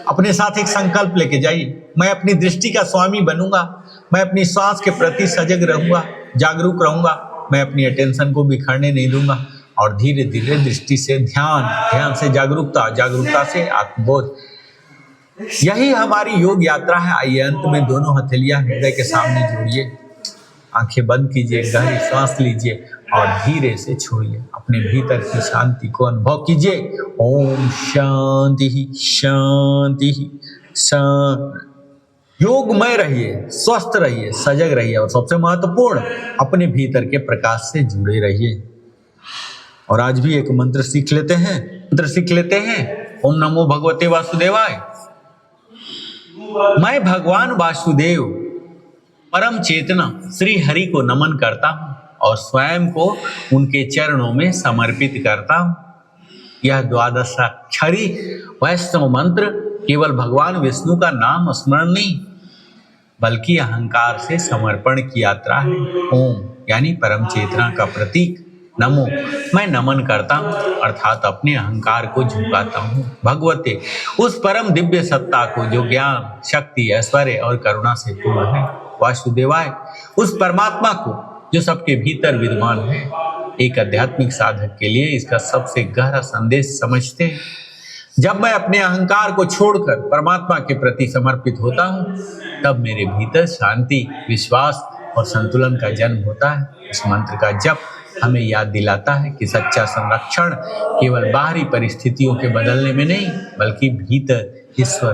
अपने साथ एक संकल्प लेके जाइए। मैं अपनी दृष्टि का स्वामी बनूंगा, मैं अपनी श्वास के प्रति सजग रहूंगा, जागरूक रहूंगा, मैं अपनी अटेंशन को बिखरने नहीं दूंगा। और धीरे धीरे दृष्टि से ध्यान, ध्यान से जागरूकता, जागरूकता से आत्मबोध, यही हमारी योग यात्रा है। आइए अंत में दोनों हथेलियां हृदय के सामने जोड़िए, आंखें बंद कीजिए, गहरी सांस लीजिए और धीरे से छोड़िए। अपने भीतर की शांति को अनुभव कीजिए। ओम शांति शांति शांति। योगमय रहिए, स्वस्थ रहिए, सजग रहिए और सबसे महत्वपूर्ण, अपने भीतर के प्रकाश से जुड़े रहिए। और आज भी एक मंत्र सीख लेते हैं। ओम नमो भगवते वासुदेवाय। मैं भगवान वासुदेव परम चेतना श्री हरि को नमन करता हूँ और स्वयं को उनके चरणों में समर्पित करता हूँ। यह द्वादशाक्षरी वैष्णव मंत्र केवल भगवान विष्णु का नाम स्मरण नहीं, बल्कि अहंकार से समर्पण की यात्रा है। ओम यानी परम चेतना का प्रतीक, नमो मैं नमन करता हूँ अर्थात अपने अहंकार को झुकाता हूँ। भगवते उस परम दिव्य सत्ता को जो ज्ञान, शक्ति, ऐश्वर्य और करुणा से पूर्ण है। वासुदेवाय उस परमात्मा को जो सबके भीतर विद्यमान है। एक आध्यात्मिक साधक के लिए इसका सबसे गहरा संदेश समझते हैं। जब मैं अपने अहंकार को छोड़कर परमात्मा के प्रति समर्पित होता हूँ, तब मेरे भीतर शांति, विश्वास और संतुलन का जन्म होता है। इस मंत्र का जप हमें याद दिलाता है कि सच्चा संरक्षण केवल बाहरी परिस्थितियों के बदलने में नहीं, बल्कि भीतर ईश्वर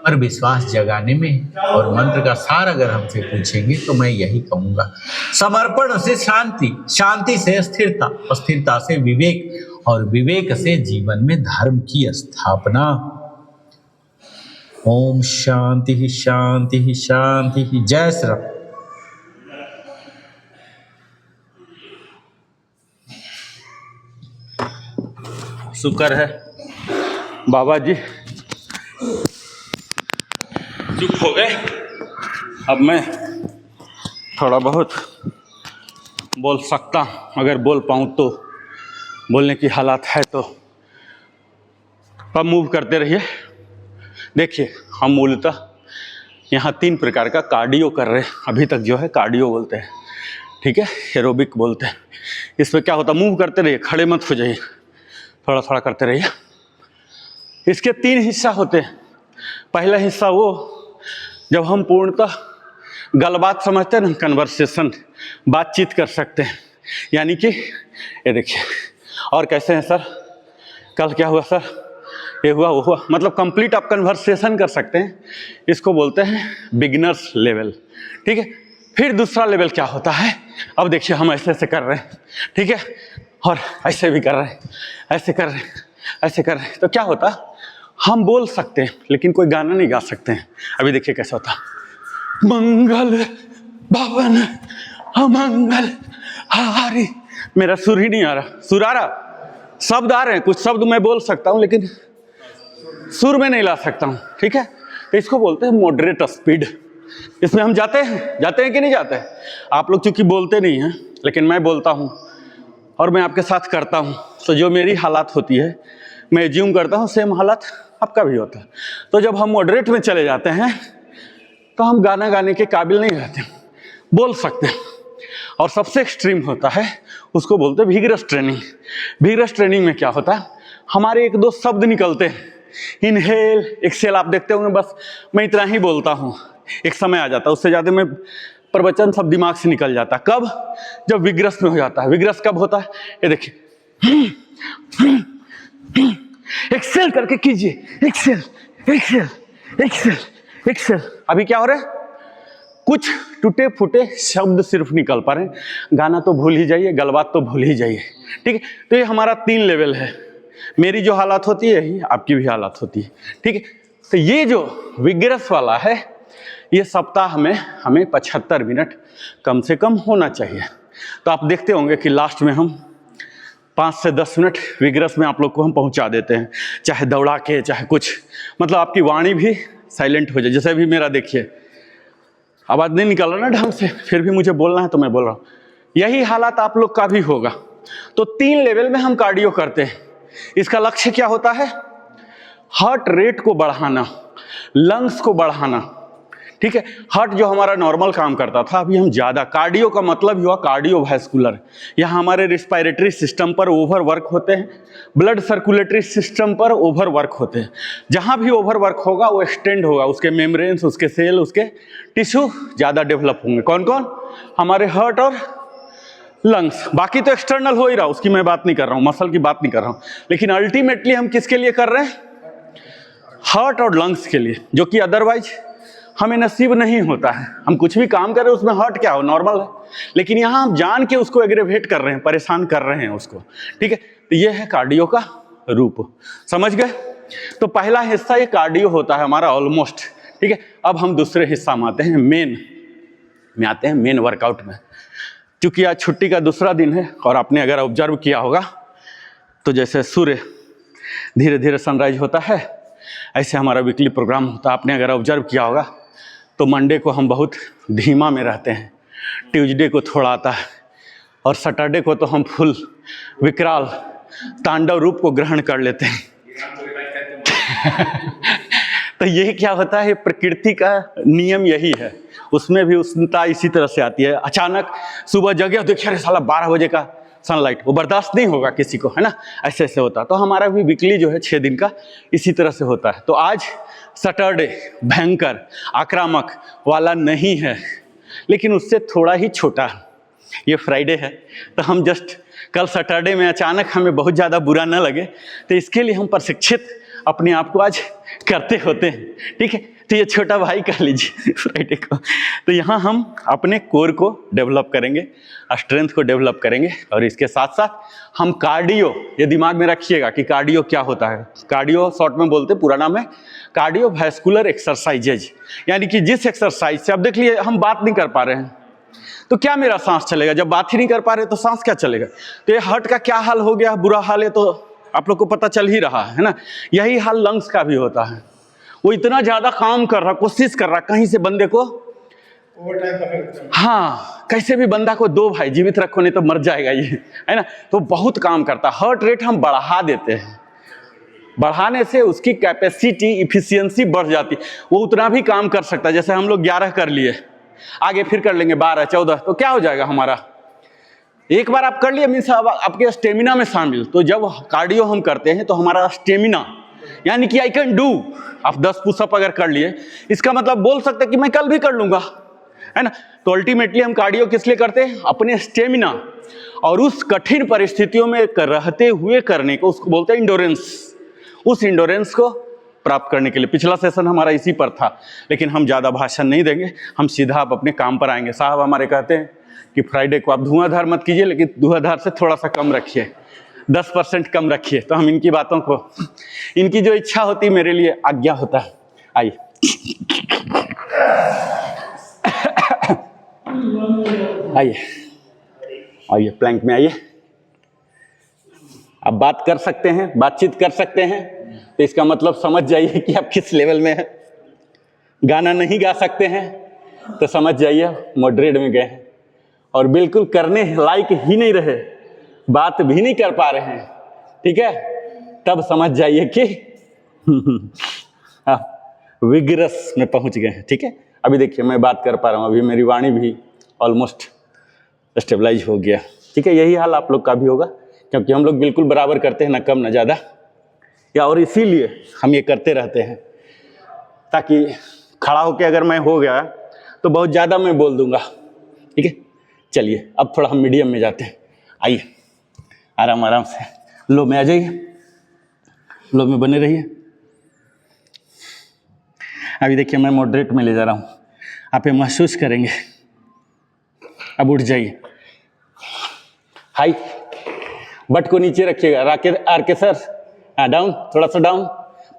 पर विश्वास जगाने में। और मंत्र का सार अगर हमसे पूछेंगे तो मैं यही कहूंगा, समर्पण से शांति, शांति से स्थिरता, स्थिरता से विवेक और विवेक से जीवन में धर्म की स्थापना। ओम शांति शांति शांति। जय श्री राम।
शुक्र है बाबा जी चुप हो गए। अब मैं थोड़ा बहुत बोल सकता हूँ, अगर बोल पाऊँ तो। बोलने की हालत है तो अब मूव करते रहिए। देखिए, हम मूलतः यहाँ 3 प्रकार का कार्डियो कर रहे हैं। अभी तक जो है कार्डियो बोलते हैं, ठीक है, एरोबिक बोलते हैं। इसमें क्या होता है, मूव करते रहिए, खड़े मत हो जाइए, थोड़ा थोड़ा करते रहिए। इसके 3 हिस्सा होते हैं। पहला हिस्सा वो जब हम पूर्णतः गलबात समझते हैं ना, कन्वर्सेशन, बातचीत कर सकते हैं। यानी कि ये देखिए, और कैसे हैं सर, कल क्या हुआ सर, ये हुआ वो हुआ, मतलब कंप्लीट आप कन्वर्सेशन कर सकते हैं। इसको बोलते हैं बिगिनर्स लेवल, ठीक है। फिर दूसरा लेवल क्या होता है, अब देखिए हम ऐसे ऐसे कर रहे हैं, ठीक है, और ऐसे भी कर रहे हैं, ऐसे कर रहे हैं, ऐसे कर रहे हैं। तो क्या होता, हम बोल सकते हैं लेकिन कोई गाना नहीं गा सकते हैं। अभी देखिए कैसा होता, मंगल भवन अमंगल हारी। मेरा सुर ही नहीं आ रहा, सुर आ रहा, शब्द आ रहे हैं, कुछ शब्द मैं बोल सकता हूँ लेकिन सुर में नहीं ला सकता हूँ, ठीक है। तो इसको बोलते हैं मॉडरेट स्पीड। इसमें हम जाते हैं कि नहीं जाते हैं। आप लोग चूंकि बोलते नहीं हैं, लेकिन मैं बोलता हूँ और मैं आपके साथ करता हूँ, तो जो मेरी हालात होती है मैं एज्यूम करता हूँ सेम हालत आपका भी होता है। तो जब हम मॉडरेट में चले जाते हैं तो हम गाना गाने के काबिल नहीं रहते, बोल सकते हैं। और सबसे एक्सट्रीम होता है, उसको बोलते हैं vigorous ट्रेनिंग। vigorous ट्रेनिंग में क्या होता है, हमारे एक दो शब्द निकलते हैं, इनहेल एक्सेल, आप देखते होंगे, बस मैं इतना ही बोलता हूँ, एक समय आ जाता है, उससे ज़्यादा मैं प्रवचन सब दिमाग से निकल जाता है। कब? जब विग्रस में हो जाता है। विग्रस कब होता है? ये देखिए, एक्सेल करके कीजिए, एक्सेल एक्सेल एक्सेल एक्सेल। अभी क्या हो रहा है, कुछ टूटे फूटे शब्द सिर्फ निकल पा रहे हैं, गाना तो भूल ही जाइए, गलबात तो भूल ही जाइए, ठीक है। तो ये हमारा 3 लेवल है। मेरी जो हालत होती है यही आपकी भी हालत होती है, ठीक है। तो ये जो विग्रस वाला है, ये सप्ताह में हमें 75 मिनट कम से कम होना चाहिए। तो आप देखते होंगे कि लास्ट में हम 5 से 10 मिनट विग्रस में आप लोग को हम पहुंचा देते हैं, चाहे दौड़ा के चाहे कुछ, मतलब आपकी वाणी भी साइलेंट हो जाए। जैसे भी मेरा देखिए, आवाज़ नहीं निकल रहा ना ढंग से, फिर भी मुझे बोलना है तो मैं बोल रहा हूँ। यही हालात आप लोग का भी होगा। तो 3 लेवल में हम कार्डियो करते हैं। इसका लक्ष्य क्या होता है? हार्ट रेट को बढ़ाना, लंग्स को बढ़ाना, ठीक है। हार्ट जो हमारा नॉर्मल काम करता था, अभी हम ज़्यादा, कार्डियो का मतलब हुआ कार्डियोवैस्कुलर, यहाँ हमारे रिस्पायरेटरी सिस्टम पर ओवर वर्क होते हैं, ब्लड सर्कुलेटरी सिस्टम पर ओवर वर्क होते हैं। जहाँ भी ओवर वर्क होगा वो एक्सटेंड होगा, उसके मेम्ब्रेन्स, उसके सेल, उसके टिश्यू ज़्यादा डेवलप होंगे। कौन कौन? हमारे हार्ट और लंग्स। बाकी तो एक्सटर्नल हो ही रहा, उसकी मैं बात नहीं कर रहा हूँ, मसल की बात नहीं कर रहा हूँ, लेकिन अल्टीमेटली हम किसके लिए कर रहे हैं? हार्ट और लंग्स के लिए, जो कि अदरवाइज हमें नसीब नहीं होता है। हम कुछ भी काम करें उसमें हार्ट क्या हो, नॉर्मल है, लेकिन यहाँ हम जान के उसको एग्रेवेट कर रहे हैं, परेशान कर रहे हैं उसको, ठीक है। तो ये है कार्डियो का रूप, समझ गए। तो पहला हिस्सा ये कार्डियो होता है हमारा ऑलमोस्ट, ठीक है। अब हम दूसरे हिस्सा में आते हैं, मेन वर्कआउट में। क्योंकि आज छुट्टी का दूसरा दिन है और आपने अगर ऑब्जर्व किया होगा तो जैसे सूर्य धीरे धीरे सनराइज होता है, ऐसे हमारा वीकली प्रोग्राम होता है। आपने अगर ऑब्जर्व किया होगा तो मंडे को हम बहुत धीमा में रहते हैं, ट्यूसडे को थोड़ा आता है, और सैटरडे को तो हम फुल विकराल तांडव रूप को ग्रहण कर लेते हैं। तो ये क्या होता है, प्रकृति का नियम यही है, उसमें भी उष्णता इसी तरह से आती है। अचानक सुबह जगह देखिए, अरे साला 12 बजे का सनलाइट, वो बर्दाश्त नहीं होगा किसी को, है ना, ऐसे ऐसे होता। तो हमारा भी वीकली जो है 6 दिन का इसी तरह से होता है। तो आज सैटरडे भयंकर आक्रामक वाला नहीं है, लेकिन उससे थोड़ा ही छोटा है, ये फ्राइडे है। तो हम जस्ट कल सैटरडे में अचानक हमें बहुत ज़्यादा बुरा न लगे, तो इसके लिए हम प्रशिक्षित अपने आप को आज करते होते हैं, ठीक है। तो ये छोटा भाई कह लीजिए फ्राइडे को। तो यहाँ हम अपने कोर को डेवलप करेंगे, स्ट्रेंथ को डेवलप करेंगे, और इसके साथ साथ हम कार्डियो, ये दिमाग में रखिएगा कि कार्डियो क्या होता है। कार्डियो शॉर्ट में बोलते, पूरा नाम है कार्डियोवैस्कुलर एक्सरसाइजेज, यानी कि जिस एक्सरसाइज से, अब देख लिए हम बात नहीं कर पा रहे हैं तो क्या मेरा सांस चलेगा? जब बात ही नहीं कर पा रहे तो सांस क्या चलेगा? तो ये हार्ट का क्या हाल हो गया, बुरा हाल है, तो आप लोग को पता चल ही रहा है ना। यही हाल लंग्स का भी होता है। वो इतना ज्यादा काम कर रहा, कोशिश कर रहा, कहीं से बंदे को, हाँ, कैसे भी बंदा को दो भाई, जीवित रखो नहीं तो मर जाएगा ये, है ना। तो बहुत काम करता। हार्ट रेट हम बढ़ा देते हैं, बढ़ाने से उसकी कैपेसिटी, इफिशियंसी बढ़ जाती, वो उतना भी काम कर सकता है। जैसे हम लोग 11 कर लिए, आगे फिर कर लेंगे 12, 14, तो क्या हो जाएगा हमारा? एक बार आप कर लिए मीन्स आपके स्टेमिना में शामिल। तो जब कार्डियो हम करते हैं तो हमारा स्टेमिना, यानी कि आई कैन डू, आप 10 पुशअप अगर कर लिए, इसका मतलब बोल सकते हैं कि मैं कल भी कर लूंगा, है ना। तो अल्टीमेटली हम कार्डियो किस लिए करते हैं? अपने स्टेमिना और उस कठिन परिस्थितियों में रहते हुए करने को, उसको बोलते हैं इंडोरेंस। उस इंडोरेंस को प्राप्त करने के लिए पिछला सेशन हमारा इसी पर था, लेकिन हम ज़्यादा भाषण नहीं देंगे, हम सीधा आप अपने काम पर आएंगे। साहब हमारे कहते हैं कि फ्राइडे को आप धुआंधार मत कीजिए, लेकिन धुआंधार से थोड़ा सा कम रखिए, 10% कम रखिए। तो हम इनकी बातों को, इनकी जो इच्छा होती है मेरे लिए आज्ञा होता है। आइए आइए आइए, प्लैंक में आइए। आप बात कर सकते हैं, बातचीत कर सकते हैं, तो इसका मतलब समझ जाइए कि आप किस लेवल में हैं। गाना नहीं गा सकते हैं तो समझ जाइए मॉडरेट में गए हैं, और बिल्कुल करने लायक ही नहीं रहे, बात भी नहीं कर पा रहे हैं, ठीक है, तब समझ जाइए कि आप विग्रस में पहुंच गए हैं। ठीक है, अभी देखिए मैं बात कर पा रहा हूँ, अभी मेरी वाणी भी ऑलमोस्ट स्टेबलाइज हो गया। ठीक है, यही हाल आप लोग का भी होगा, क्योंकि हम लोग बिल्कुल बराबर करते हैं, ना कम ना ज़्यादा, या और इसीलिए हम ये करते रहते हैं, ताकि खड़ा होकर अगर मैं हो गया तो बहुत ज़्यादा मैं बोल दूंगा। ठीक है, चलिए अब थोड़ा हम मीडियम में जाते हैं। आइए आराम आराम से लो में आ जाइए, लो में बने रहिए। अभी देखिए मैं मॉडरेट में ले जा रहा हूँ, आप ये महसूस करेंगे। अब उठ जाइए, हाई, बट को नीचे रखिएगा, आर के सर, हाँ डाउन, थोड़ा सा डाउन,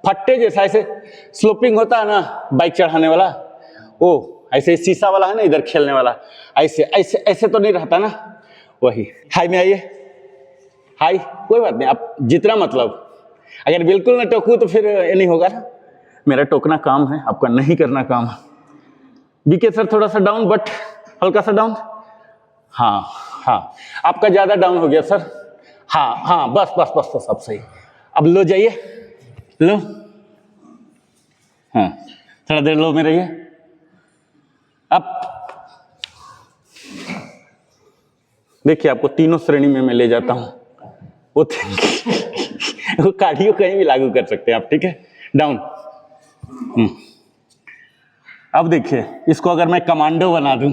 फट्टे जैसा ऐसे स्लोपिंग होता है ना बाइक चढ़ाने वाला, ओ ऐसे शीशा वाला है ना इधर खेलने वाला, ऐसे ऐसे ऐसे तो नहीं रहता ना, वही। हाई में आइए, हाई, कोई बात नहीं, आप जितना मतलब, अगर बिल्कुल ना टोकूं तो फिर ये नहीं होगा ना, मेरा टोकना काम है, आपका नहीं करना काम है। बीके सर थोड़ा सा डाउन, बट हल्का सा डाउन, हाँ हाँ, आपका ज़्यादा डाउन हो गया सर, हाँ हाँ, बस बस बस बस, अब सही। अब लो जाइए, लो, हाँ थोड़ा देर लो में रहिए। अब देखिए आपको तीनों श्रेणी में मैं ले जाता हूँ, वो कार्डियो कहीं भी लागू कर सकते हैं आप। ठीक है, डाउन। अब देखिए इसको अगर मैं कमांडो बना दूं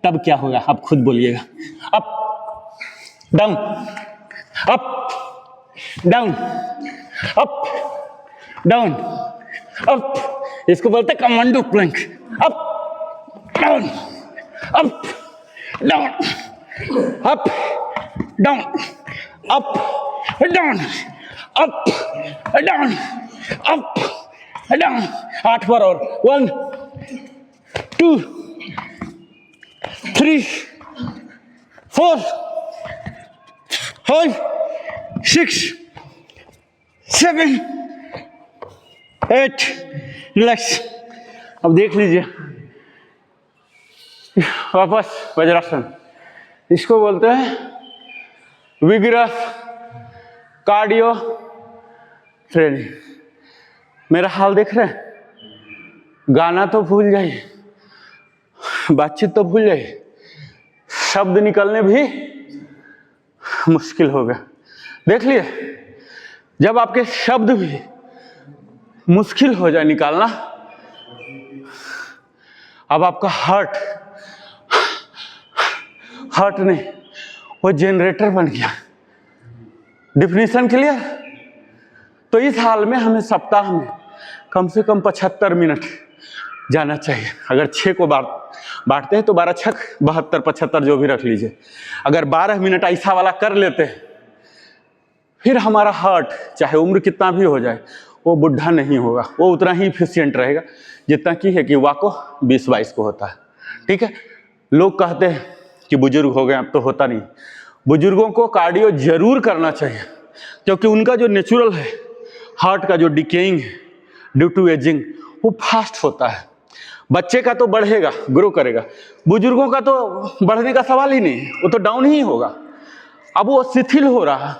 तब क्या होगा, आप खुद बोलिएगा। Up down, up down, up down, up, इसको बोलते हैं commando plank. Up down, up down, up down, up down, up down, up down. 8 बार और, 1 2 3 4 5 6 7 8, रिलैक्स। अब देख लीजिए, वापस वज्रासन, इसको बोलते हैं विग्रस कार्डियो ट्रेनिंग। मेरा हाल देख रहे हैं, गाना तो भूल जाइए, बातचीत तो भूल जाइए, शब्द निकलने भी मुश्किल होगा। देख लिए, जब आपके शब्द भी मुश्किल हो जाए निकालना, अब आपका हार्ट नहीं, वो जनरेटर बन गया। Definition clear? तो इस हाल में हमें सप्ताह में कम से कम 75 मिनट जाना चाहिए। अगर 6 को बांटते हैं तो 12 छक 72, 75 जो भी रख लीजिए। अगर 12 मिनट ऐसा वाला कर लेते हैं, फिर हमारा हार्ट चाहे उम्र कितना भी हो जाए वो बुढ़ा नहीं होगा, वो उतना ही इफिशियंट रहेगा जितना कि है कि वाको 20-22 को होता है। ठीक है, लोग कहते हैं कि बुजुर्ग हो गए, अब तो होता नहीं। बुजुर्गों को कार्डियो जरूर करना चाहिए, क्योंकि उनका जो नेचुरल है हार्ट का जो डिकेइंग है ड्यू टू एजिंग, वो फास्ट होता है। बच्चे का तो बढ़ेगा, ग्रो करेगा, बुजुर्गों का तो बढ़ने का सवाल ही नहीं है, वो तो डाउन ही होगा। अब वो शिथिल हो रहा है,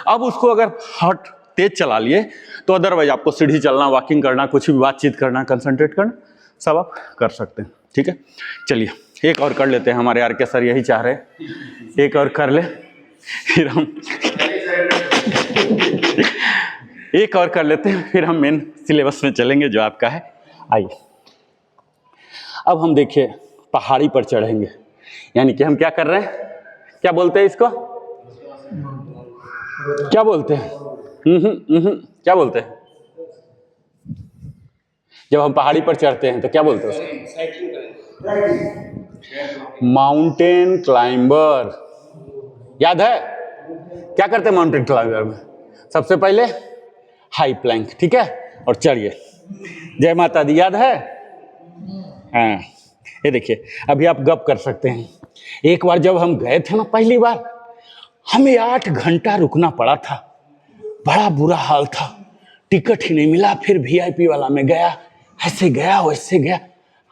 अब उसको अगर हार्ट तेज चला लिए तो अदरवाइज आपको सीढ़ी चलना, वॉकिंग करना, कुछ भी बातचीत करना, कंसंट्रेट करना, सब आप कर सकते हैं। ठीक है, चलिए एक और कर लेते हैं, हमारे आर के सर यही चाह रहे हैं, एक और कर ले, फिर हम एक और कर लेते हैं, फिर हम मेन सिलेबस में चलेंगे जो आपका है। आइए अब हम देखिए पहाड़ी पर चढ़ेंगे, यानी कि हम क्या कर रहे हैं, क्या बोलते हैं इसको, क्या बोलते हैं, क्या बोलते हैं जब हम पहाड़ी पर चढ़ते हैं तो क्या बोलते हैं, माउंटेन क्लाइंबर। याद है क्या करते हैं माउंटेन क्लाइंबर में? सबसे पहले हाई प्लैंक, ठीक है, और चढ़िए, जय माता दी, याद है? हाँ, ये देखिए अभी आप गप कर सकते हैं। एक बार जब हम गए थे ना पहली बार, हमें 8 घंटा रुकना पड़ा था, बड़ा बुरा हाल था, टिकट ही नहीं मिला। फिर वीआईपी वाला में गया, ऐसे गया वैसे गया,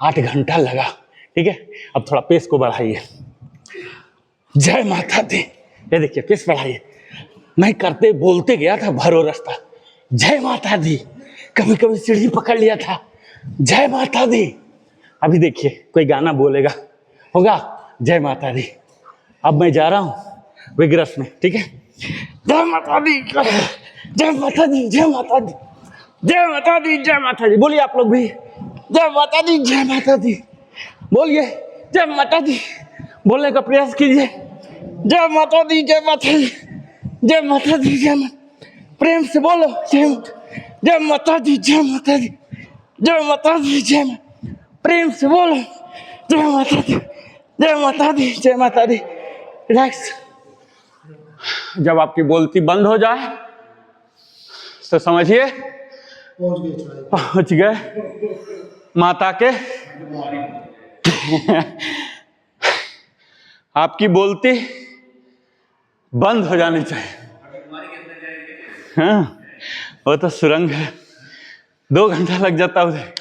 8 घंटा लगा। ठीक है, अब थोड़ा पेस को बढ़ाइए, जय माता दी, ये देखिए पेस बढ़ाइए, मैं करते बोलते गया था भरो रास्ता, जय माता दी, कभी कभी सीढ़ी पकड़ लिया था, जय माता दी। अभी देखिए कोई गाना बोलेगा, होगा जय माता दी। अब मैं जा रहा हूँ विग्रस में, ठीक है। जय माता दी, जय माता दी, जय माता दी, जय माता दी, जय माता दी। बोलिए आप लोग भी, जय माता दी, जय माता दी। बोलिए जय माता दी, बोलने का प्रयास कीजिए। जय माता दी, जय माता दी, जय माता दी, जय माता। प्रेम से बोलो जय माता दी, जय माता दी, जय माता दी, जय माता। प्रेम से बोलो जय माता दी, जय माता दी, जय माता दी। रिलैक्स। जब आपकी बोलती बंद हो जाए तो समझिए पहुंच गए माता के। आपकी बोलती बंद हो जानी चाहिए। हाँ, वो तो सुरंग है, 2 घंटा लग जाता उधर।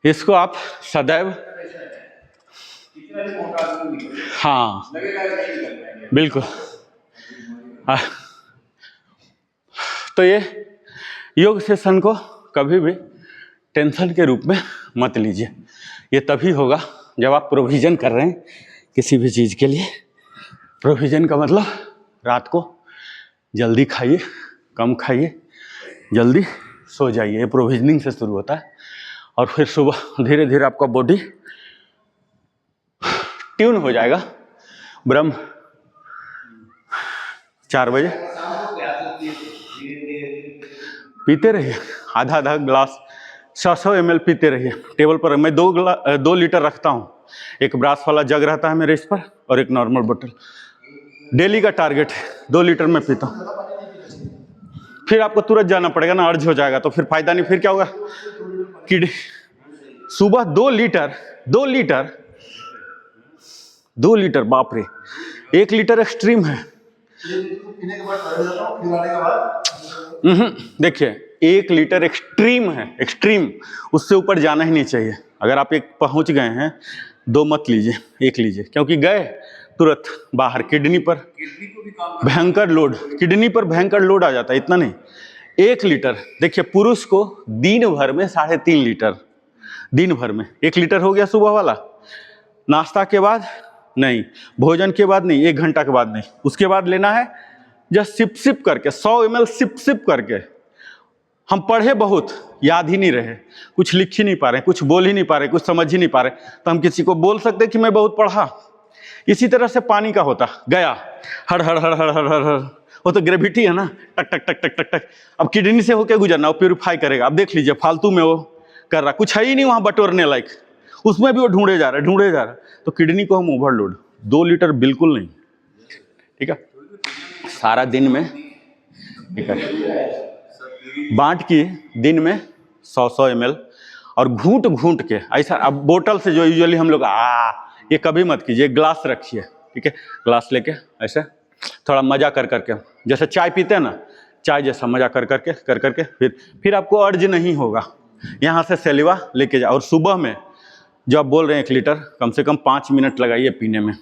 इसको आप सदैव, हाँ बिल्कुल। तो ये योग सेशन को कभी भी टेंशन के रूप में मत लीजिए। ये तभी होगा जब आप प्रोविजन कर रहे हैं किसी भी चीज़ के लिए। प्रोविजन का मतलब रात को जल्दी खाइए, कम खाइए, जल्दी सो जाइए। ये प्रोविजनिंग से शुरू होता है और फिर सुबह धीरे धीरे आपका बॉडी ट्यून हो जाएगा। ब्रह्म 4 बजे पीते रहिए, आधा ग्लास 100 ml पीते रहिए। टेबल पर मैं 2 लीटर रखता हूँ। एक ब्रास वाला जग रहता है मेरे इस पर और एक नॉर्मल बोतल। डेली का टारगेट है 2 लीटर में पीता हूँ। फिर आपको तुरंत जाना पड़ेगा ना, अर्ज हो जाएगा तो फिर फायदा नहीं। फिर क्या होगा कि सुबह 2 लीटर, बाप रे, 1 लीटर एक्सट्रीम है। देखिए 1 लीटर एक्सट्रीम है, एक्सट्रीम। उससे ऊपर जाना ही नहीं चाहिए। अगर आप 1 पहुंच गए हैं, 2 मत लीजिए, 1 लीजिए, क्योंकि गए तुरंत बाहर किडनी पर भयंकर लोड, किडनी पर भयंकर लोड आ जाता है। इतना नहीं, 1 लीटर। देखिए पुरुष को दिन भर में 3.5 लीटर, दिन भर में 1 लीटर हो गया। सुबह वाला नाश्ता के बाद नहीं, भोजन के बाद नहीं, 1 घंटा के बाद नहीं, उसके बाद लेना है जस्ट सिप सिप करके, 100 ml सिप सिप करके। हम पढ़े बहुत, याद ही नहीं रहे, कुछ लिख ही नहीं पा रहे, कुछ बोल ही नहीं पा रहे, कुछ समझ ही नहीं पा रहे, तो हम किसी को बोल सकते कि मैं बहुत पढ़ा। इसी तरह से पानी का होता गया, हड़ हड़ हड़ हड़ हड़ हड़ हड़, वो तो ग्रेविटी है ना, टक टक टक टक टक टक। अब किडनी से होके गुजरना, वो प्यूरिफाई करेगा। अब देख लीजिए फालतू में वो कर रहा, कुछ है ही नहीं वहाँ बटोरने लायक, उसमें भी वो ढूंढे जा रहा है। तो किडनी को हम ओवरलोड, 2 लीटर बिल्कुल नहीं, ठीक है। सारा दिन में ठीक है, बांट की दिन में 100 ml और घूंट घूंट के ऐसा। अब बोतल से जो यूजुअली हम लोग ये कभी मत कीजिए, ग्लास रखिए, ठीक है। ग्लास लेके ऐसे थोड़ा मजा कर करके, जैसे चाय पीते हैं ना, चाय जैसा मजा कर करके फिर आपको अर्ज नहीं होगा। यहाँ से सेलिवा लेके जाओ। और सुबह में जो आप बोल रहे हैं 1 लीटर, कम से कम 5 मिनट लगाइए पीने में,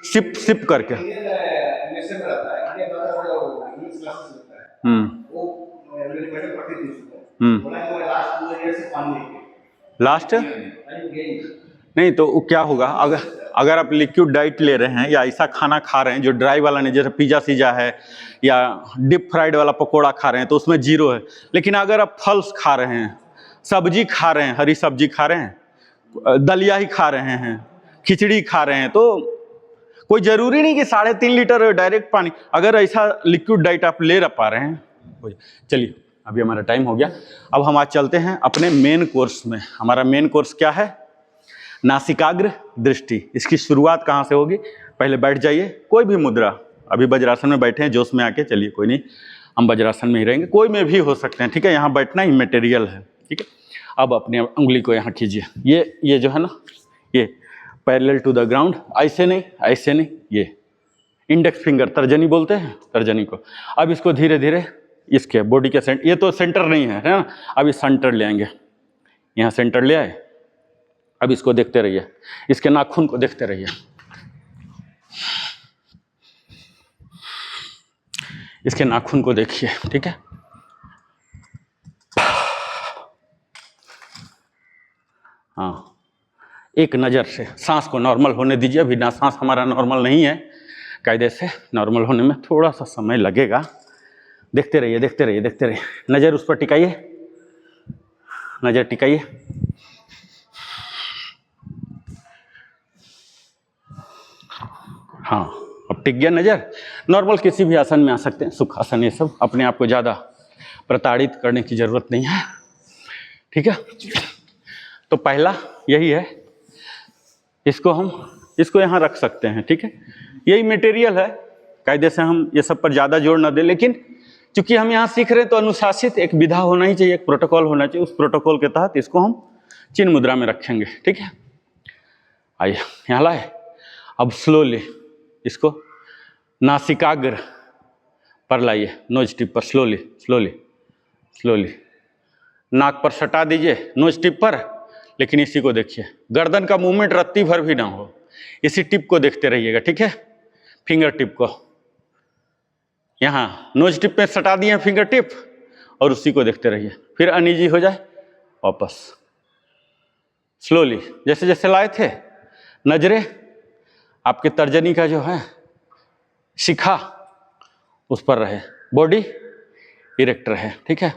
सिप सिप करके। लास्ट नहीं तो क्या होगा, अगर आप लिक्विड डाइट ले रहे हैं या ऐसा खाना खा रहे हैं जो ड्राई वाला नहीं, जैसे पिज्जा सीजा है या डीप फ्राइड वाला पकोड़ा खा रहे हैं, तो उसमें 0 है। लेकिन अगर आप फल्स खा रहे हैं, सब्जी खा रहे हैं, हरी सब्जी खा रहे हैं, दलिया ही खा रहे हैं, खिचड़ी खा रहे हैं, तो कोई जरूरी नहीं कि 3.5 लीटर डायरेक्ट पानी। अगर ऐसा लिक्विड डाइट आप ले पा रहे हैं, चलिए अभी हमारा टाइम हो गया। अब हम आज चलते हैं अपने मेन कोर्स में। हमारा मेन कोर्स क्या है? नासिकाग्र दृष्टि। इसकी शुरुआत कहाँ से होगी? पहले बैठ जाइए, कोई भी मुद्रा। अभी वज्रासन में बैठे हैं, जोश में आके चलिए, कोई नहीं, हम वज्रासन में ही रहेंगे, कोई में भी हो सकते हैं, ठीक है। यहाँ बैठना इमैटेरियल है, ठीक है। अब अपने उंगली को यहाँ कीजिए, ये जो है ना, ये पैरेलल टू द ग्राउंड, ऐसे नहीं, ये इंडेक्स फिंगर, तर्जनी बोलते हैं, तर्जनी को। अब इसको धीरे धीरे इसके बॉडी के ये तो सेंटर नहीं है ना, अब इस सेंटर ले आएंगे, यहाँ सेंटर ले आए, अब इसको देखते रहिए, इसके नाखून को देखते रहिए। इसके नाखून को देखिए, ठीक है। हाँ, एक नज़र से सांस को नॉर्मल होने दीजिए। अभी ना सांस हमारा नॉर्मल नहीं है, कायदे से नॉर्मल होने में थोड़ा सा समय लगेगा। देखते रहिए, देखते रहिए, देखते रहिए। नज़र उस पर टिकाइए, नज़र टिकाइए। हाँ, अब टिक गया नज़र। नॉर्मल किसी भी आसन में आ सकते हैं, सुखासन, ये सब। अपने आप को ज़्यादा प्रताड़ित करने की ज़रूरत नहीं है, ठीक है। तो पहला यही है, इसको यहाँ रख सकते हैं, ठीक है। यही मटेरियल है, कायदे से हम ये सब पर ज़्यादा जोर न दें, लेकिन चूंकि हम यहाँ सीख रहे हैं तो अनुशासित एक विधा होना ही चाहिए, एक प्रोटोकॉल होना चाहिए। उस प्रोटोकॉल के तहत इसको हम चिन्ह मुद्रा में रखेंगे, ठीक है। आइए, यहाँ लाए। अब स्लोली इसको नासिकाग्र पर लाइए, नोज टिप पर, स्लोली स्लोली स्लोली। नाक पर सटा दीजिए, नोज टिप पर, लेकिन इसी को देखिए। गर्दन का मूवमेंट रत्ती भर भी ना हो, इसी टिप को देखते रहिएगा, ठीक है। फिंगर टिप को यहाँ नोज टिप पे सटा दिए फिंगर टिप, और उसी को देखते रहिए। फिर अनईजी हो जाए, वापस स्लोली, जैसे जैसे लाए थे। नजरें आपके तर्जनी का जो है शिखा उस पर रहे, बॉडी इरेक्ट रहे, ठीक है।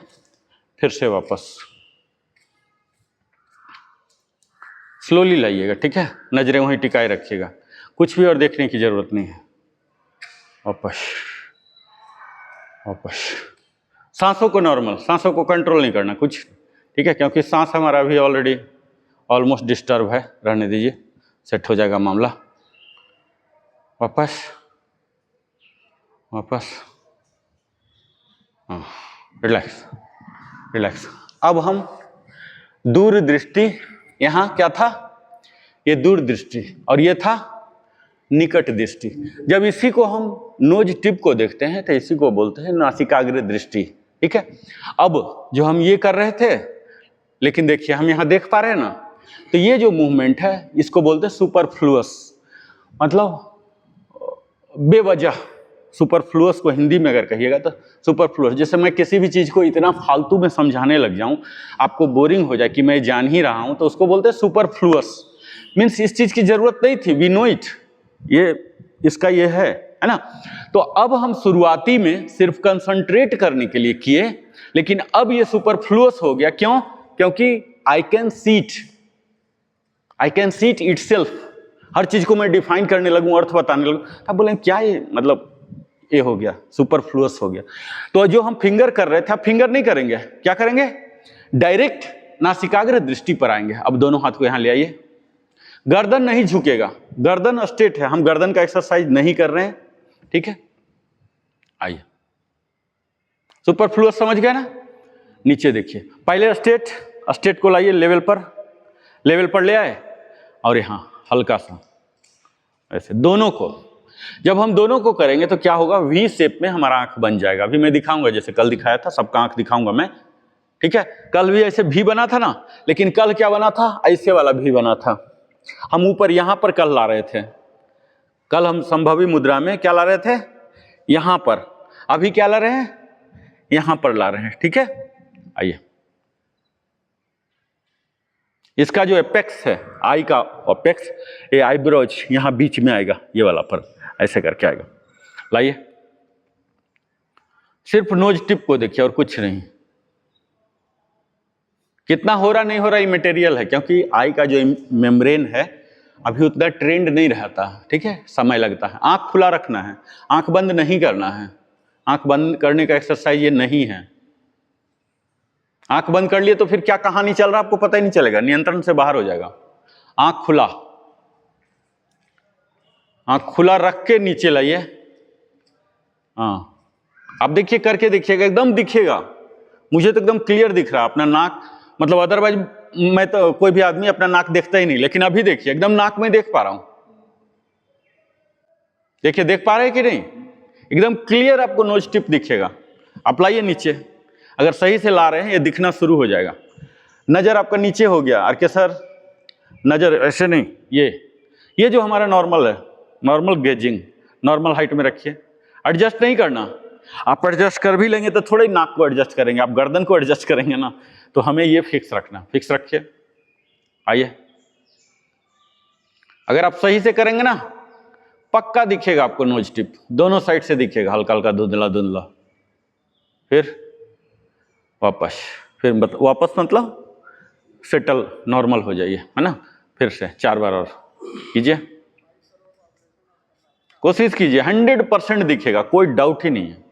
फिर से वापस स्लोली लाइएगा, ठीक है। नजरें वहीं टिकाए रखिएगा, कुछ भी और देखने की जरूरत नहीं है। वापस वापस। सांसों को नॉर्मल, सांसों को कंट्रोल नहीं करना कुछ, ठीक है, क्योंकि सांस हमारा अभी ऑलरेडी ऑलमोस्ट डिस्टर्ब है। रहने दीजिए, सेट हो जाएगा मामला। वापस वापस, हाँ, रिलैक्स रिलैक्स। अब हम दूरदृष्टि, यहाँ क्या था, ये दूरदृष्टि, और ये था निकट दृष्टि। जब इसी को हम नोज टिप को देखते हैं तो इसी को बोलते हैं नासिकाग्र दृष्टि, ठीक है। अब जो हम ये कर रहे थे, लेकिन देखिए हम यहाँ देख पा रहे हैं ना, तो ये जो मूवमेंट है इसको बोलते हैं सुपरफ्लुअस, मतलब बेवजह। सुपरफ्लुअस को हिंदी में अगर कहिएगा तो सुपरफ्लुअस। जैसे मैं किसी भी चीज़ को इतना फालतू में समझाने लग जाऊं, आपको बोरिंग हो जाए कि मैं जान ही रहा हूं, तो उसको बोलते हैं सुपरफ्लुअस। मीन्स इस चीज़ की जरूरत नहीं थी, वी नो इट, ये इसका ये है ना। तो अब हम शुरुआती में सिर्फ कंसंट्रेट करने के लिए किए, लेकिन अब ये सुपरफ्लुअस हो गया। क्यों? क्योंकि आई कैन सीट इटसेल्फ। हर चीज को मैं डिफाइन करने लगूं, अर्थ बताने लगूं, अब बोले क्या ये, मतलब ये हो गया, सुपरफ्लुअस हो गया। तो जो हम फिंगर कर रहे थे, अब फिंगर नहीं करेंगे, क्या करेंगे, डायरेक्ट नासिकाग्र दृष्टि पर आएंगे। अब दोनों हाथ को यहां ले आइए, गर्दन नहीं झुकेगा, गर्दन स्ट्रेट है, हम गर्दन का एक्सरसाइज नहीं कर रहे हैं, ठीक है। आइए, सुपरफ्लुअस समझ गए ना। नीचे देखिए, पहले स्ट्रेट को लाइए, लेवल पर ले आए, और यहां हल्का सा ऐसे दोनों को। जब हम दोनों को करेंगे तो क्या होगा, वी शेप में हमारा आंख बन जाएगा। अभी मैं दिखाऊंगा, जैसे कल दिखाया था, सबका आंख दिखाऊंगा मैं, ठीक है। कल भी ऐसे भी बना था ना, लेकिन कल क्या बना था, ऐसे वाला भी बना था। हम ऊपर यहां पर कल ला रहे थे, कल हम संभवी मुद्रा में क्या ला रहे थे, यहां पर। अभी क्या ला रहे हैं, यहां पर ला रहे हैं, ठीक है। आइए, इसका जो एपेक्स है, आई का एपेक्स, ये आईब्रोज यहां बीच में आएगा, ये वाला पर ऐसे करके आएगा। लाइए, सिर्फ नोज टिप को देखिए और कुछ नहीं। कितना हो रहा नहीं हो रहा, ये मटेरियल है, क्योंकि आई का जो मेम्ब्रेन है अभी उतना ट्रेंड नहीं रहता, ठीक है, समय लगता है। आंख खुला रखना है, आंख बंद नहीं करना है। आंख बंद करने का एक्सरसाइज ये नहीं है। आंख बंद कर लिए तो फिर क्या कहानी चल रहा है आपको पता ही नहीं चलेगा, नियंत्रण से बाहर हो जाएगा। आंख खुला रख के नीचे लाइए। हाँ, अब देखिए, करके देखिएगा, एकदम दिखेगा। मुझे तो एकदम क्लियर दिख रहा है अपना नाक, मतलब अदरवाइज मैं तो, कोई भी आदमी अपना नाक देखता ही नहीं, लेकिन अभी देखिए एकदम नाक में देख पा रहा हूं। देखिए, देख पा रहे हैं कि नहीं, एकदम क्लियर आपको नोज टिप दिखेगा। आप लाइए नीचे, अगर सही से ला रहे हैं ये दिखना शुरू हो जाएगा। नजर आपका नीचे हो गया, आर के सर नज़र ऐसे नहीं, ये जो हमारा नॉर्मल है, नॉर्मल गेजिंग, नॉर्मल हाइट में रखिए। एडजस्ट नहीं करना, आप एडजस्ट कर भी लेंगे तो थोड़े नाक को एडजस्ट करेंगे, आप गर्दन को एडजस्ट करेंगे ना, तो हमें ये फिक्स रखना, फिक्स रखिए। आइए, अगर आप सही से करेंगे ना पक्का दिखेगा आपको नोज टिप, दोनों साइड से दिखेगा, हल्का हल्का धुंधला धुंधला। फिर वापस, वापस मतलब सेटल, नॉर्मल हो जाइए, है ना। फिर से 4 बार और कीजिए, कोशिश कीजिए, 100% दिखेगा, कोई डाउट ही नहीं है।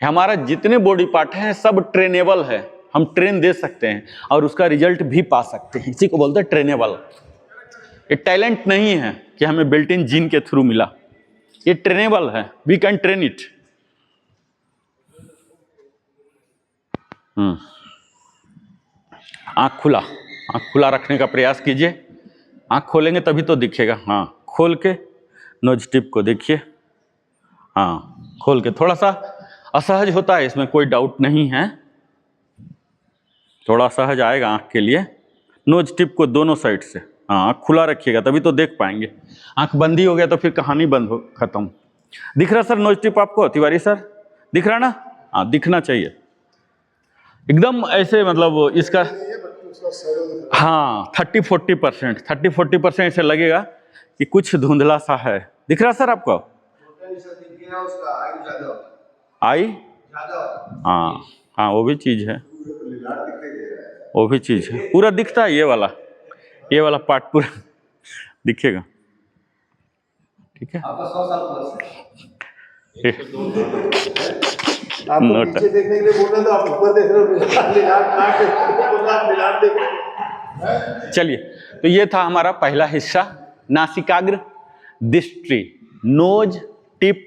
हमारा जितने बॉडी पार्ट हैं सब ट्रेनेबल है, हम ट्रेन दे सकते हैं और उसका रिजल्ट भी पा सकते हैं, इसी को बोलते हैं ट्रेनेबल। ये टैलेंट नहीं है कि हमें बिल्ट इन जीन के थ्रू मिला, ये ट्रेनेबल है, वी कैन ट्रेन इट। आंख खुला रखने का प्रयास कीजिए, आंख खोलेंगे तभी तो दिखेगा। हाँ, खोल के नोज टिप को देखिए, हाँ खोल के। थोड़ा सा असहज होता है, इसमें कोई डाउट नहीं है, थोड़ा असहज आएगा आंख के लिए। नोज टिप को दोनों साइड से, हाँ आंख खुला रखिएगा तभी तो देख पाएंगे, आंख बंद ही हो गया तो फिर कहानी बंद हो, खत्म। दिख रहा सर नोज टिप आपको, तिवारी सर दिख रहा ना? हाँ दिखना चाहिए एकदम ऐसे, मतलब इसका हाँ 30-40% ऐसे लगेगा कि कुछ धुंधला सा है। दिख रहा सर आपको? आई, हाँ हाँ वो भी चीज है, वो भी चीज है, पूरा दिखता है, ये वाला पार्ट पूरा दिखेगा, ठीक है।
आपको पीछे देखने के लिए बोल रहे तो आप ऊपर देख रहे हो।
चलिए, तो ये था हमारा पहला हिस्सा, नासिकाग्र दृष्टि, नोज टिप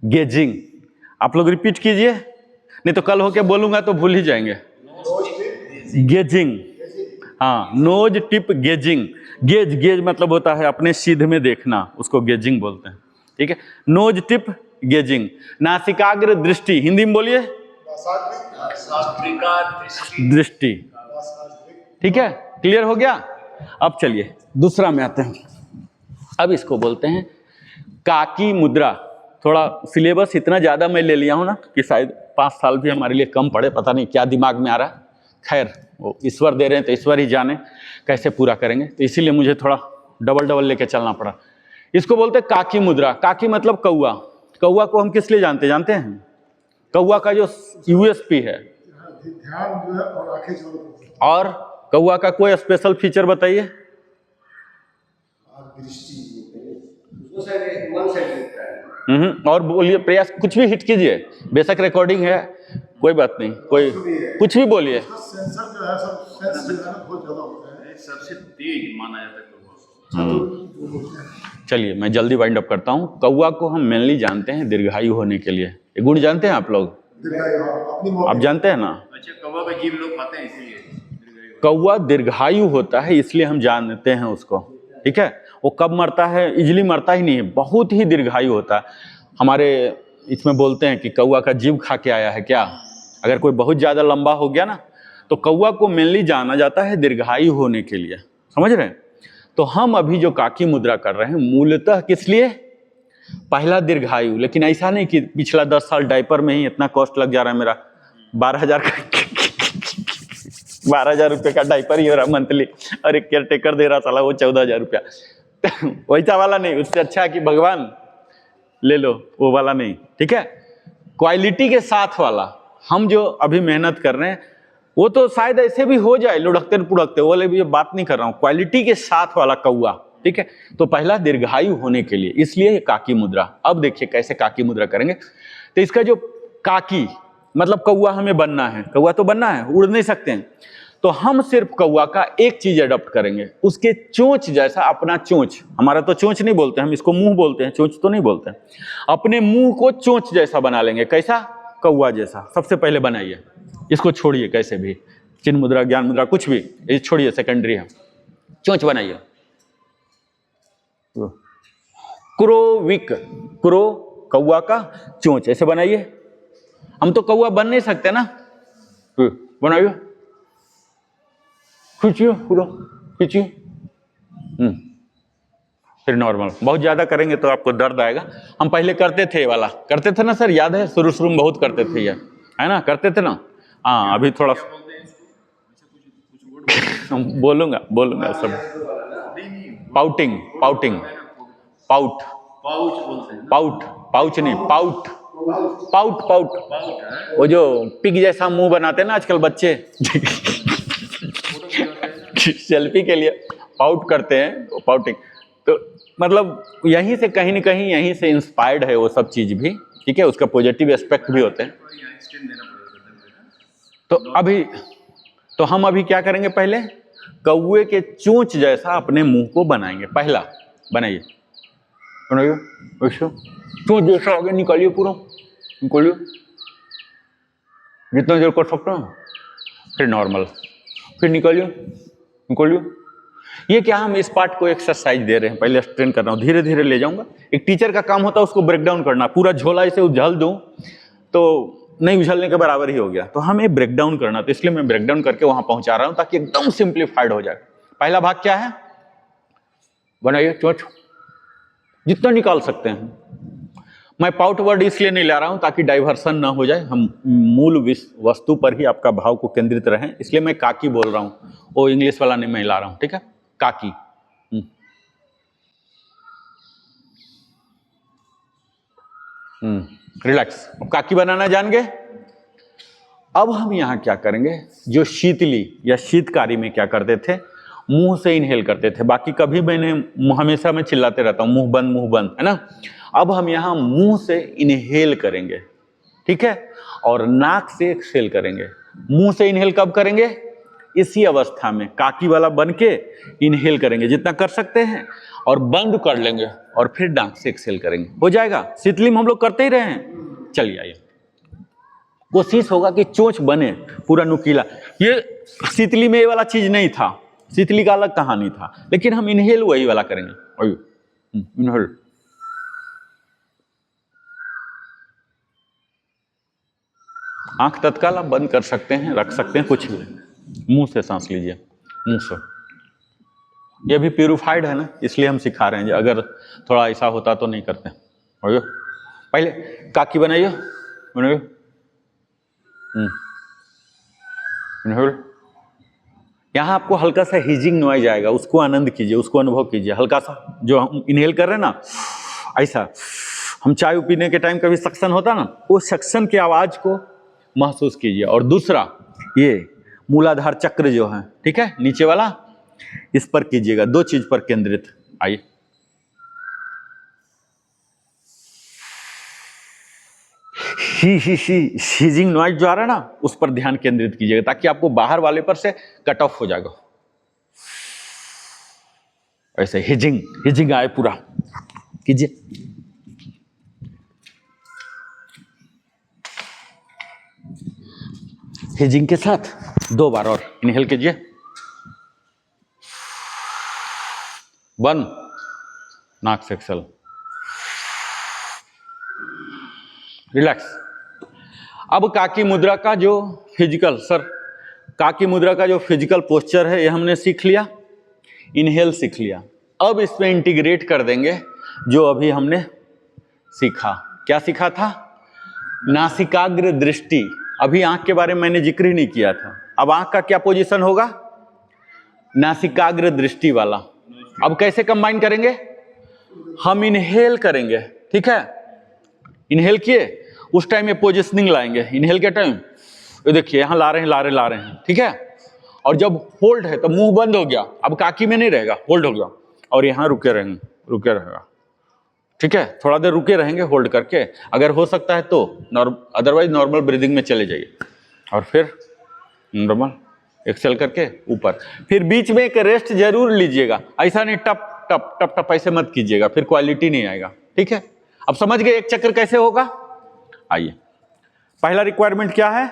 गेजिंग। आप लोग रिपीट कीजिए, नहीं तो कल होके बोलूंगा तो भूल ही जाएंगे। गेजिंग, हाँ नोज टिप गेजिंग। गेज मतलब होता है अपने सीध में देखना, उसको गेजिंग बोलते हैं, ठीक है। नोज टिप गेजिंग, नासिकाग्र दृष्टि, हिंदी में बोलिए दृष्टि, ठीक है। क्लियर हो गया? अब चलिए दूसरा में आते हैं। अब इसको बोलते हैं काकी मुद्रा। थोड़ा सिलेबस इतना ज़्यादा मैं ले लिया हूँ ना कि शायद 5 साल भी हमारे लिए कम पड़े, पता नहीं क्या दिमाग में आ रहा है। खैर वो ईश्वर दे रहे हैं तो ईश्वर ही जाने कैसे पूरा करेंगे, तो इसीलिए मुझे थोड़ा डबल लेके चलना पड़ा। इसको बोलते हैं काकी मुद्रा। काकी मतलब कौआ। कौआ को हम किस लिए जानते हैं? कौआ का जो यूएसपी है,
ध्यान जो है और आंखें जो,
और कौआ का कोई स्पेशल फीचर बताइए। और बोलिए, प्रयास कुछ भी हिट कीजिए, बेशक रिकॉर्डिंग है, कोई बात नहीं, कोई कुछ भी बोलिए।
सेंसर जो है सब सेंस जो है बहुत ज्यादा होता है,
सबसे तेज माना जाता है।
चलिए मैं जल्दी वाइंड अप करता हूँ। कौआ को हम मेनली जानते हैं दीर्घायु होने के लिए। ये गुण जानते हैं आप लोग? आप जानते हैं ना?
अच्छा, कौवा का जीव लोग खाते हैं इसीलिए
कौआ दीर्घायु होता है, इसलिए हम जानते हैं उसको, ठीक है। वो कब मरता है? इजली मरता ही नहीं है, बहुत ही दीर्घायु होता है। हमारे इसमें बोलते हैं कि कौआ का जीव खा के आया है क्या। अगर कोई बहुत ज़्यादा लंबा हो गया ना, तो कौआ को मेनली जाना जाता है दीर्घायु होने के लिए, समझ रहे हैं। तो हम अभी जो काकी मुद्रा कर रहे हैं मूलतः किस लिए? पहला दीर्घायु। लेकिन ऐसा नहीं कि पिछला 10 साल डायपर में ही इतना कॉस्ट लग जा रहा है मेरा, 12,000 रुपये का डायपर ही हो रहा मंथली, और एक केयर टेकर दे रहा साला वो 14,000 रुपया। वैसा वाला नहीं, उससे अच्छा कि भगवान ले लो, वो वाला नहीं, ठीक है। क्वालिटी के साथ वाला हम जो अभी मेहनत कर रहे हैं, वो तो शायद ऐसे भी हो जाए लुढ़कते पुढ़कते, वो वाले भी ये बात नहीं कर रहा हूँ, क्वालिटी के साथ वाला कौआ, ठीक है। तो पहला दीर्घायु होने के लिए, इसलिए ये काकी मुद्रा। अब देखिए कैसे काकी मुद्रा करेंगे। तो इसका जो काकी मतलब कौआ हमें बनना है, कौआ तो बनना है, उड़ नहीं सकते हैं, तो हम सिर्फ कौआ का एक चीज अडॉप्ट करेंगे, उसके चोंच जैसा अपना चोंच। हमारा तो चोंच नहीं बोलते, हम इसको मुंह बोलते हैं, चोंच तो नहीं बोलते हैं। अपने मुंह को चोंच जैसा बना लेंगे। कैसा? कौआ जैसा। सबसे पहले बनाइए, इसको छोड़िए, कैसे भी चिन्ह मुद्रा ज्ञान मुद्रा कुछ भी ये छोड़िए, सेकेंडरी है। चोंच बनाइए, क्रोविक, क्रो कौआ का चोंच ऐसे बनाइए। हम तो कौआ बन नहीं सकते ना, बनाइए, खींचिए, पूरा खींचिए, फिर नॉर्मल। बहुत ज्यादा करेंगे तो आपको दर्द आएगा। हम पहले करते थे ये वाला, करते थे ना सर, याद है? शुरू शुरू में बहुत करते थे ये, है ना? करते थे ना? हाँ, अभी थोड़ा बोलूंगा सब। पाउटिंग, पाउटिंग, पाउट,
पाउच बोलते हैं।
पाउट, पाउच नहीं, पाउट, पाउट, पाउट। वो जो पिग जैसा मुंह बनाते हैं ना आजकल बच्चे सेल्फी के लिए पाउट करते हैं, पाउटिंग। तो मतलब यहीं से कहीं न कहीं यहीं से इंस्पायर्ड है वो सब चीज भी, ठीक है? उसका पॉजिटिव एस्पेक्ट भी होते हैं। तो अभी तो हम अभी क्या करेंगे? पहले कौवे के चोंच जैसा अपने मुंह को बनाएंगे। पहला बनाइए, बनाइए ऐसे चोंच जैसा आगे निकालिए, पूरा निकालिए जितना देर कर सकते हैं। फिर नॉर्मल, फिर निकालिए, निकालिए। ये क्या, हम इस पार्ट को एक्सरसाइज दे रहे हैं, पहले स्ट्रेन कर रहा हूँ, धीरे धीरे ले जाऊंगा। एक टीचर का काम होता है उसको ब्रेक डाउन करना। पूरा झोला इसे उछल दूं तो नहीं उछलने के बराबर ही हो गया, तो हमें ब्रेक डाउन करना, तो इसलिए मैं ब्रेक डाउन करके वहां पहुंचा रहा हूं ताकि एकदम सिंप्लीफाइड हो जाए। पहला भाग क्या है? बनाइए चोंच, जितना निकाल सकते हैं। मैं पाउट वर्ड इसलिए नहीं ला रहा हूं ताकि डाइवर्सन ना हो जाए, हम मूल वस्तु पर ही आपका भाव को केंद्रित रहें, इसलिए मैं काकी बोल रहा हूं, वो इंग्लिश वाला नहीं मैं ला रहा हूं, ठीक है? काकी। रिलैक्स। अब काकी बनाना जान गए। अब हम यहां क्या करेंगे? जो शीतली या शीतकारी में क्या करते थे? मुंह से इनहेल करते थे। बाकी कभी मैंने हमेशा मैं चिल्लाते रहता हूं मुंह बंद, है ना? अब हम यहां मुंह से इनहेल करेंगे, ठीक है? और नाक से एक्सहेल करेंगे। मुंह से इनहेल कब करेंगे? इसी अवस्था में काकी वाला बन के इनहेल करेंगे जितना कर सकते हैं, और बंद कर लेंगे और फिर नाक से एक्सहेल करेंगे। हो जाएगा। शीतली में हम लोग करते ही रहे हैं। चलिए आइए, कोशिश होगा कि चोंच बने पूरा नुकीला। ये शीतली में ये वाला चीज नहीं था, शीतली का अलग कहानी था, लेकिन हम इनहेल वही वाला करेंगे। इनहेल, आंख तत्काल आप बंद कर सकते हैं, रख सकते हैं, कुछ भी। मुंह से सांस लीजिए, मुंह से। ये भी प्यूरिफाइड है ना, इसलिए हम सिखा रहे हैं। अगर थोड़ा ऐसा होता तो नहीं करते। पहले काकी बनाइए, बनाइए। यहां आपको हल्का सा हीजिंग नॉइज आएगा, उसको आनंद कीजिए, उसको अनुभव कीजिए। हल्का सा जो हम इनहेल कर रहे हैं ना, ऐसा हम चाय पीने के टाइम कभी सक्शन होता ना, वो सक्शन की आवाज को महसूस कीजिए। और दूसरा, ये मूलाधार चक्र जो है, ठीक है, नीचे वाला, इस पर कीजिएगा। दो चीज पर केंद्रित। आइए, हीजिंग नॉइज जो आ रहा है ना, उस पर ध्यान केंद्रित कीजिएगा ताकि आपको बाहर वाले पर से कट ऑफ हो जाएगा। ऐसे हिजिंग आए पूरा कीजिए। हिजिंग के साथ 2 बार और इनहेल कीजिए, बंद, नाक से एक्सहेल, रिलैक्स। अब काकी मुद्रा का जो फिजिकल पोस्चर है, ये हमने सीख लिया, इनहेल सीख लिया। अब इसमें इंटीग्रेट कर देंगे जो अभी हमने सीखा। क्या सीखा था? नासिकाग्र दृष्टि। अभी आंख के बारे में मैंने जिक्र ही नहीं किया था। अब आंख का क्या पोजीशन होगा? नासिकाग्र दृष्टि वाला। अब कैसे कंबाइन करेंगे? हम इनहेल करेंगे, ठीक है? इनहेल किए, उस टाइम ये पोजिशनिंग लाएंगे। इनहेल के टाइम ये देखिए, यहां ला रहे हैं, ठीक है? और जब होल्ड है तो मुंह बंद हो गया, अब काकी में नहीं रहेगा, होल्ड हो गया, और यहां रुके रहेगा, ठीक है? थोड़ा देर रुके रहेंगे होल्ड करके, अगर हो सकता है तो, अदरवाइज नॉर्मल ब्रीदिंग में चले जाइए, और फिर नॉर्मल एक्सेल करके ऊपर। फिर बीच में एक रेस्ट जरूर लीजिएगा, ऐसा नहीं टप टप टप टप ऐसे मत कीजिएगा, फिर क्वालिटी नहीं आएगा, ठीक है? अब समझ गए एक चक्र कैसे होगा? आइए, पहला रिक्वायरमेंट क्या है?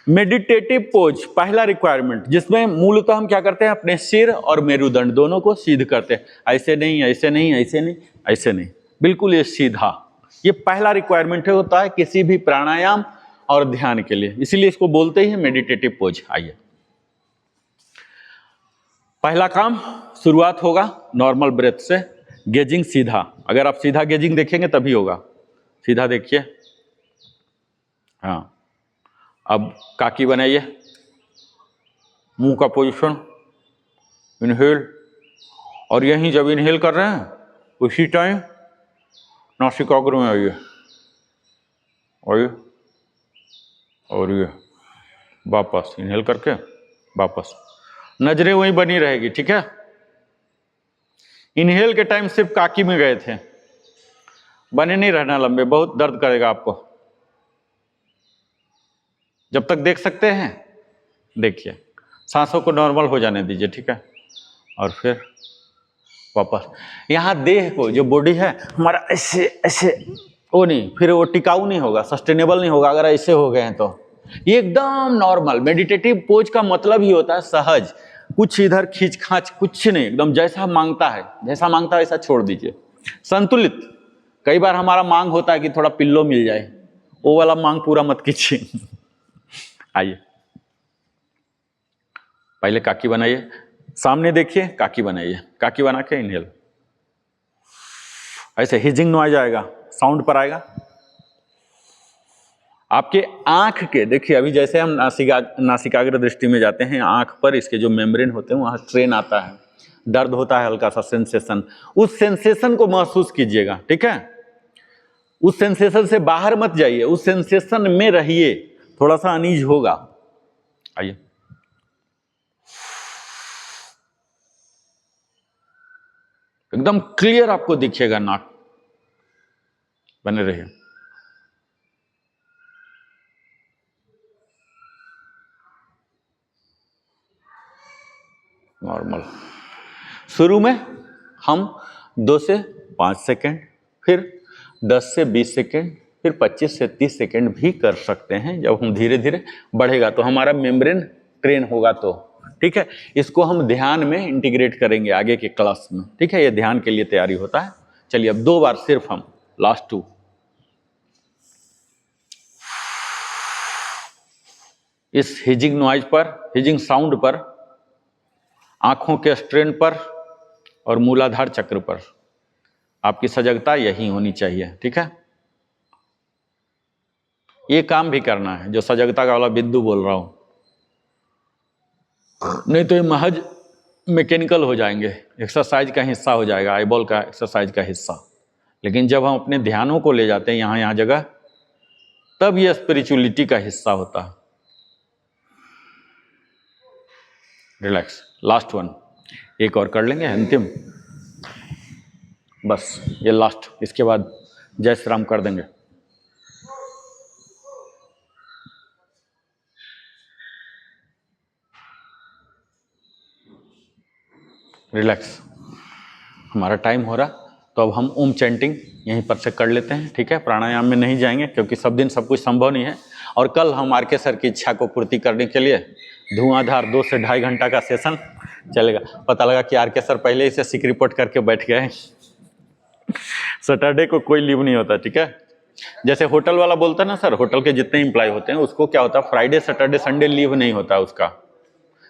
Meditative pose. पहला रिक्वायरमेंट, जिसमें मूलतः हम क्या करते हैं? अपने सिर और मेरुदंड दोनों को सीध करते हैं। ऐसे नहीं, ऐसे नहीं, ऐसे नहीं, ऐसे नहीं, बिल्कुल ये सीधा। ये पहला रिक्वायरमेंट होता है किसी भी प्राणायाम और ध्यान के लिए, इसीलिए इसको बोलते ही मेडिटेटिव पोज। आइए, पहला काम शुरुआत होगा नॉर्मल ब्रेथ से, गेजिंग सीधा। अगर आप सीधा गेजिंग देखेंगे तभी होगा। सीधा देखिए, हाँ। अब काकी बनाइए, मुंह का पोजीशन, इनहेल, और यहीं जब इनहेल कर रहे हैं उसी टाइम नासिकाग्र में आइए, आइए, और ये वापस इनहेल करके वापस, नजरें वहीं बनी रहेगी, ठीक है। इनहेल के टाइम सिर्फ काकी में गए थे, बने नहीं रहना लंबे, बहुत दर्द करेगा आपको। जब तक देख सकते हैं देखिए, सांसों को नॉर्मल हो जाने दीजिए, ठीक है। और फिर वापस यहाँ देह को, जो बॉडी है हमारा, ऐसे ऐसे वो नहीं, फिर वो टिकाऊ नहीं होगा, सस्टेनेबल नहीं होगा अगर ऐसे हो गए हैं तो। ये एकदम नॉर्मल मेडिटेटिव पोज का मतलब ही होता है सहज, कुछ इधर खींच खाच कुछ नहीं, एकदम जैसा मांगता है, जैसा मांगता है वैसा छोड़ दीजिए। संतुलित। कई बार हमारा मांग होता है कि थोड़ा पिल्लो मिल जाए, वो वाला मांग पूरा मत कीजिए। आइए, पहले काकी बनाइए, सामने देखिए, काकी बनाइए, काकी बना के इनहेल, ऐसे हिजिंग नॉइज आएगा, साउंड पर आएगा। आपके आंख के देखिए, अभी जैसे हम नासिकाग्र दृष्टि में जाते हैं, आंख पर इसके जो मेम्ब्रेन होते हैं वहां स्ट्रेन आता है, दर्द होता है, हल्का सा सेंसेशन, उस सेंसेशन को महसूस कीजिएगा, ठीक है। उस सेंसेशन से बाहर मत जाइए, उस सेंसेशन में रहिए, थोड़ा सा अनीज होगा। आइए, एकदम क्लियर आपको दिखेगा नाक, बने रहिए। नॉर्मल। शुरू में हम 2 से 5 सेकेंड, फिर 10 से 20 सेकेंड, फिर 25 से 30 सेकेंड भी कर सकते हैं। जब हम धीरे धीरे बढ़ेगा तो हमारा मेम्ब्रेन ट्रेन होगा तो, ठीक है। इसको हम ध्यान में इंटीग्रेट करेंगे आगे के क्लास में, ठीक है। ये ध्यान के लिए तैयारी होता है। चलिए अब 2 बार सिर्फ हम, लास्ट 2। इस हिजिंग नॉइज पर, हिजिंग साउंड पर, आंखों के स्ट्रेन पर और मूलाधार चक्र पर आपकी सजगता यही होनी चाहिए, ठीक है। ये काम भी करना है जो सजगता का वाला बिंदु बोल रहा हूं, नहीं तो ये महज मैकेनिकल हो जाएंगे, एक्सरसाइज का हिस्सा हो जाएगा, आईबॉल का एक्सरसाइज का हिस्सा। लेकिन जब हम अपने ध्यानों को ले जाते हैं यहाँ जगह, तब ये स्पिरिचुअलिटी का हिस्सा होता है। रिलैक्स, लास्ट 1, एक और कर लेंगे, अंतिम, बस ये लास्ट, इसके बाद जय श्री राम कर देंगे। रिलैक्स। हमारा टाइम हो रहा, तो अब हम ओम चैंटिंग यहीं पर से कर लेते हैं, ठीक है। प्राणायाम में नहीं जाएंगे क्योंकि सब दिन सब कुछ संभव नहीं है। और कल हम आर.के. सर की इच्छा को पूर्ति करने के लिए धुआंधार 2 से 2.5 घंटा का सेशन चलेगा। पता लगा कि आर.के. सर पहले ही से सिक रिपोर्ट करके बैठ गए। सैटरडे को कोई लीव नहीं होता, ठीक है। जैसे होटल वाला बोलता है ना सर, होटल के जितने एम्प्लॉय होते हैं उसको क्या होता है, फ्राइडे सैटरडे संडे लीव नहीं होता उसका,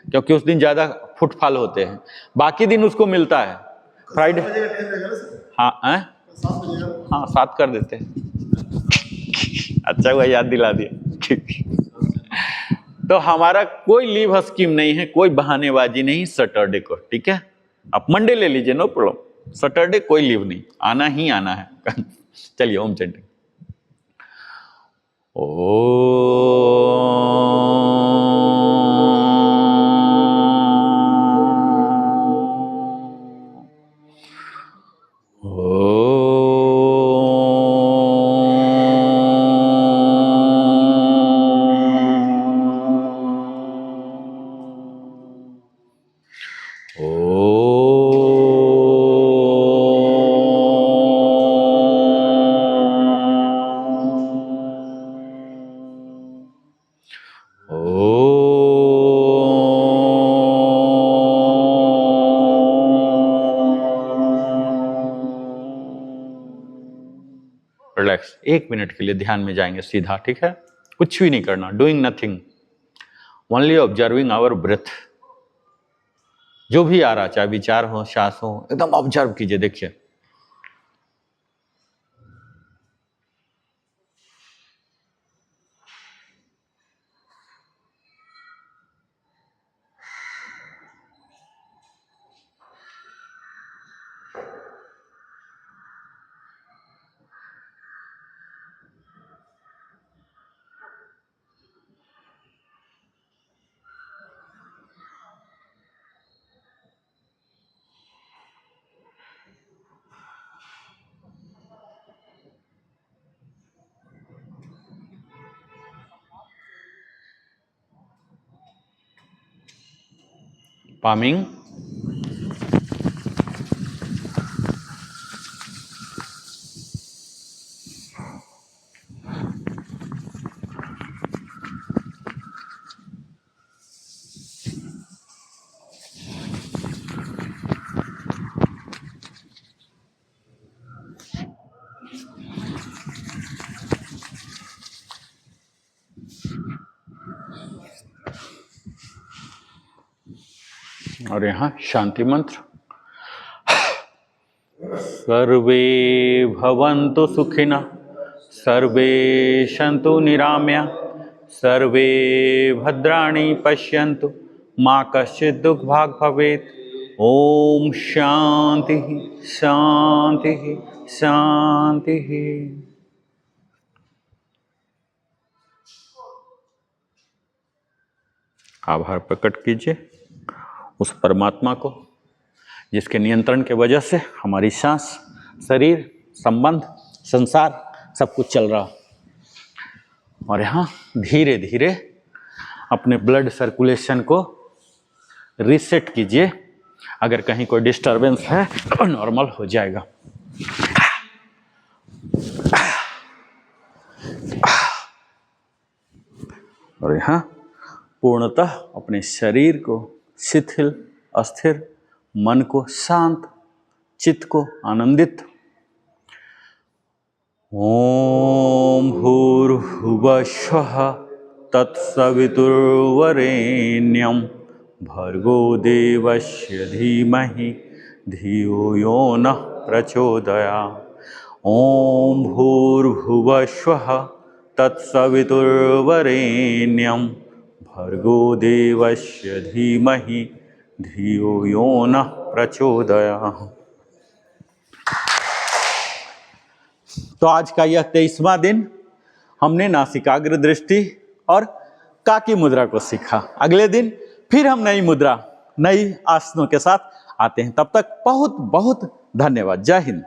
क्योंकि उस दिन ज्यादा फुटफॉल होते हैं। बाकी दिन उसको मिलता है फ्राइडे। हाँ हाँ, 7 कर देते हैं। अच्छा हुआ याद दिला दिया। तो हमारा कोई लीव स्कीम नहीं है, कोई बहानेबाजी नहीं सैटरडे को, ठीक है। आप मंडे ले लीजिए, नो प्रॉब्लम। सैटरडे कोई लीव नहीं, आना ही आना है। चलिए ओम चैंटिंग। रिलैक्स, 1 मिनट के लिए ध्यान में जाएंगे सीधा, ठीक है। कुछ भी नहीं करना, doing nothing, only observing our breath. जो भी आ रहा, चाहे विचार हो, श्वास हो, एकदम ऑब्जर्व कीजिए, देखिए। पामिंग। और यहाँ शांति मंत्र। सर्वे भवन्तु सुखिनः, सर्वे सन्तु निरामया, सर्वे भद्राणि पश्यन्तु, मा कश्चित् दुःखभाग् भवेत्। ओम शांति शांति शांति। आभार प्रकट कीजिए उस परमात्मा को जिसके नियंत्रण के वजह से हमारी सांस, शरीर, संबंध, संसार सब कुछ चल रहा। और यहाँ धीरे धीरे अपने ब्लड सर्कुलेशन को रीसेट कीजिए। अगर कहीं कोई डिस्टरबेंस है तो नॉर्मल हो जाएगा। और यहाँ पूर्णतः अपने शरीर को शिथिल, अस्थिर, मन को शांत, चित्त को आनंदित। ओम भूर्भुवः स्वः तत्सवितुर्वरेण्यं भर्गो देवस्य धीमहि धियो यो नः प्रचोदयात्। ओम भूर्भुवः स्वः तत्सवितुर्वरेण्यं भर्गो देवस्य धीमहि धियो यो नः प्रचोदयात्। तो आज का यह 23वां दिन हमने नासिकाग्र दृष्टि और काकी मुद्रा को सीखा। अगले दिन फिर हम नई मुद्रा, नई आसनों के साथ आते हैं। तब तक बहुत बहुत धन्यवाद। जय हिंद।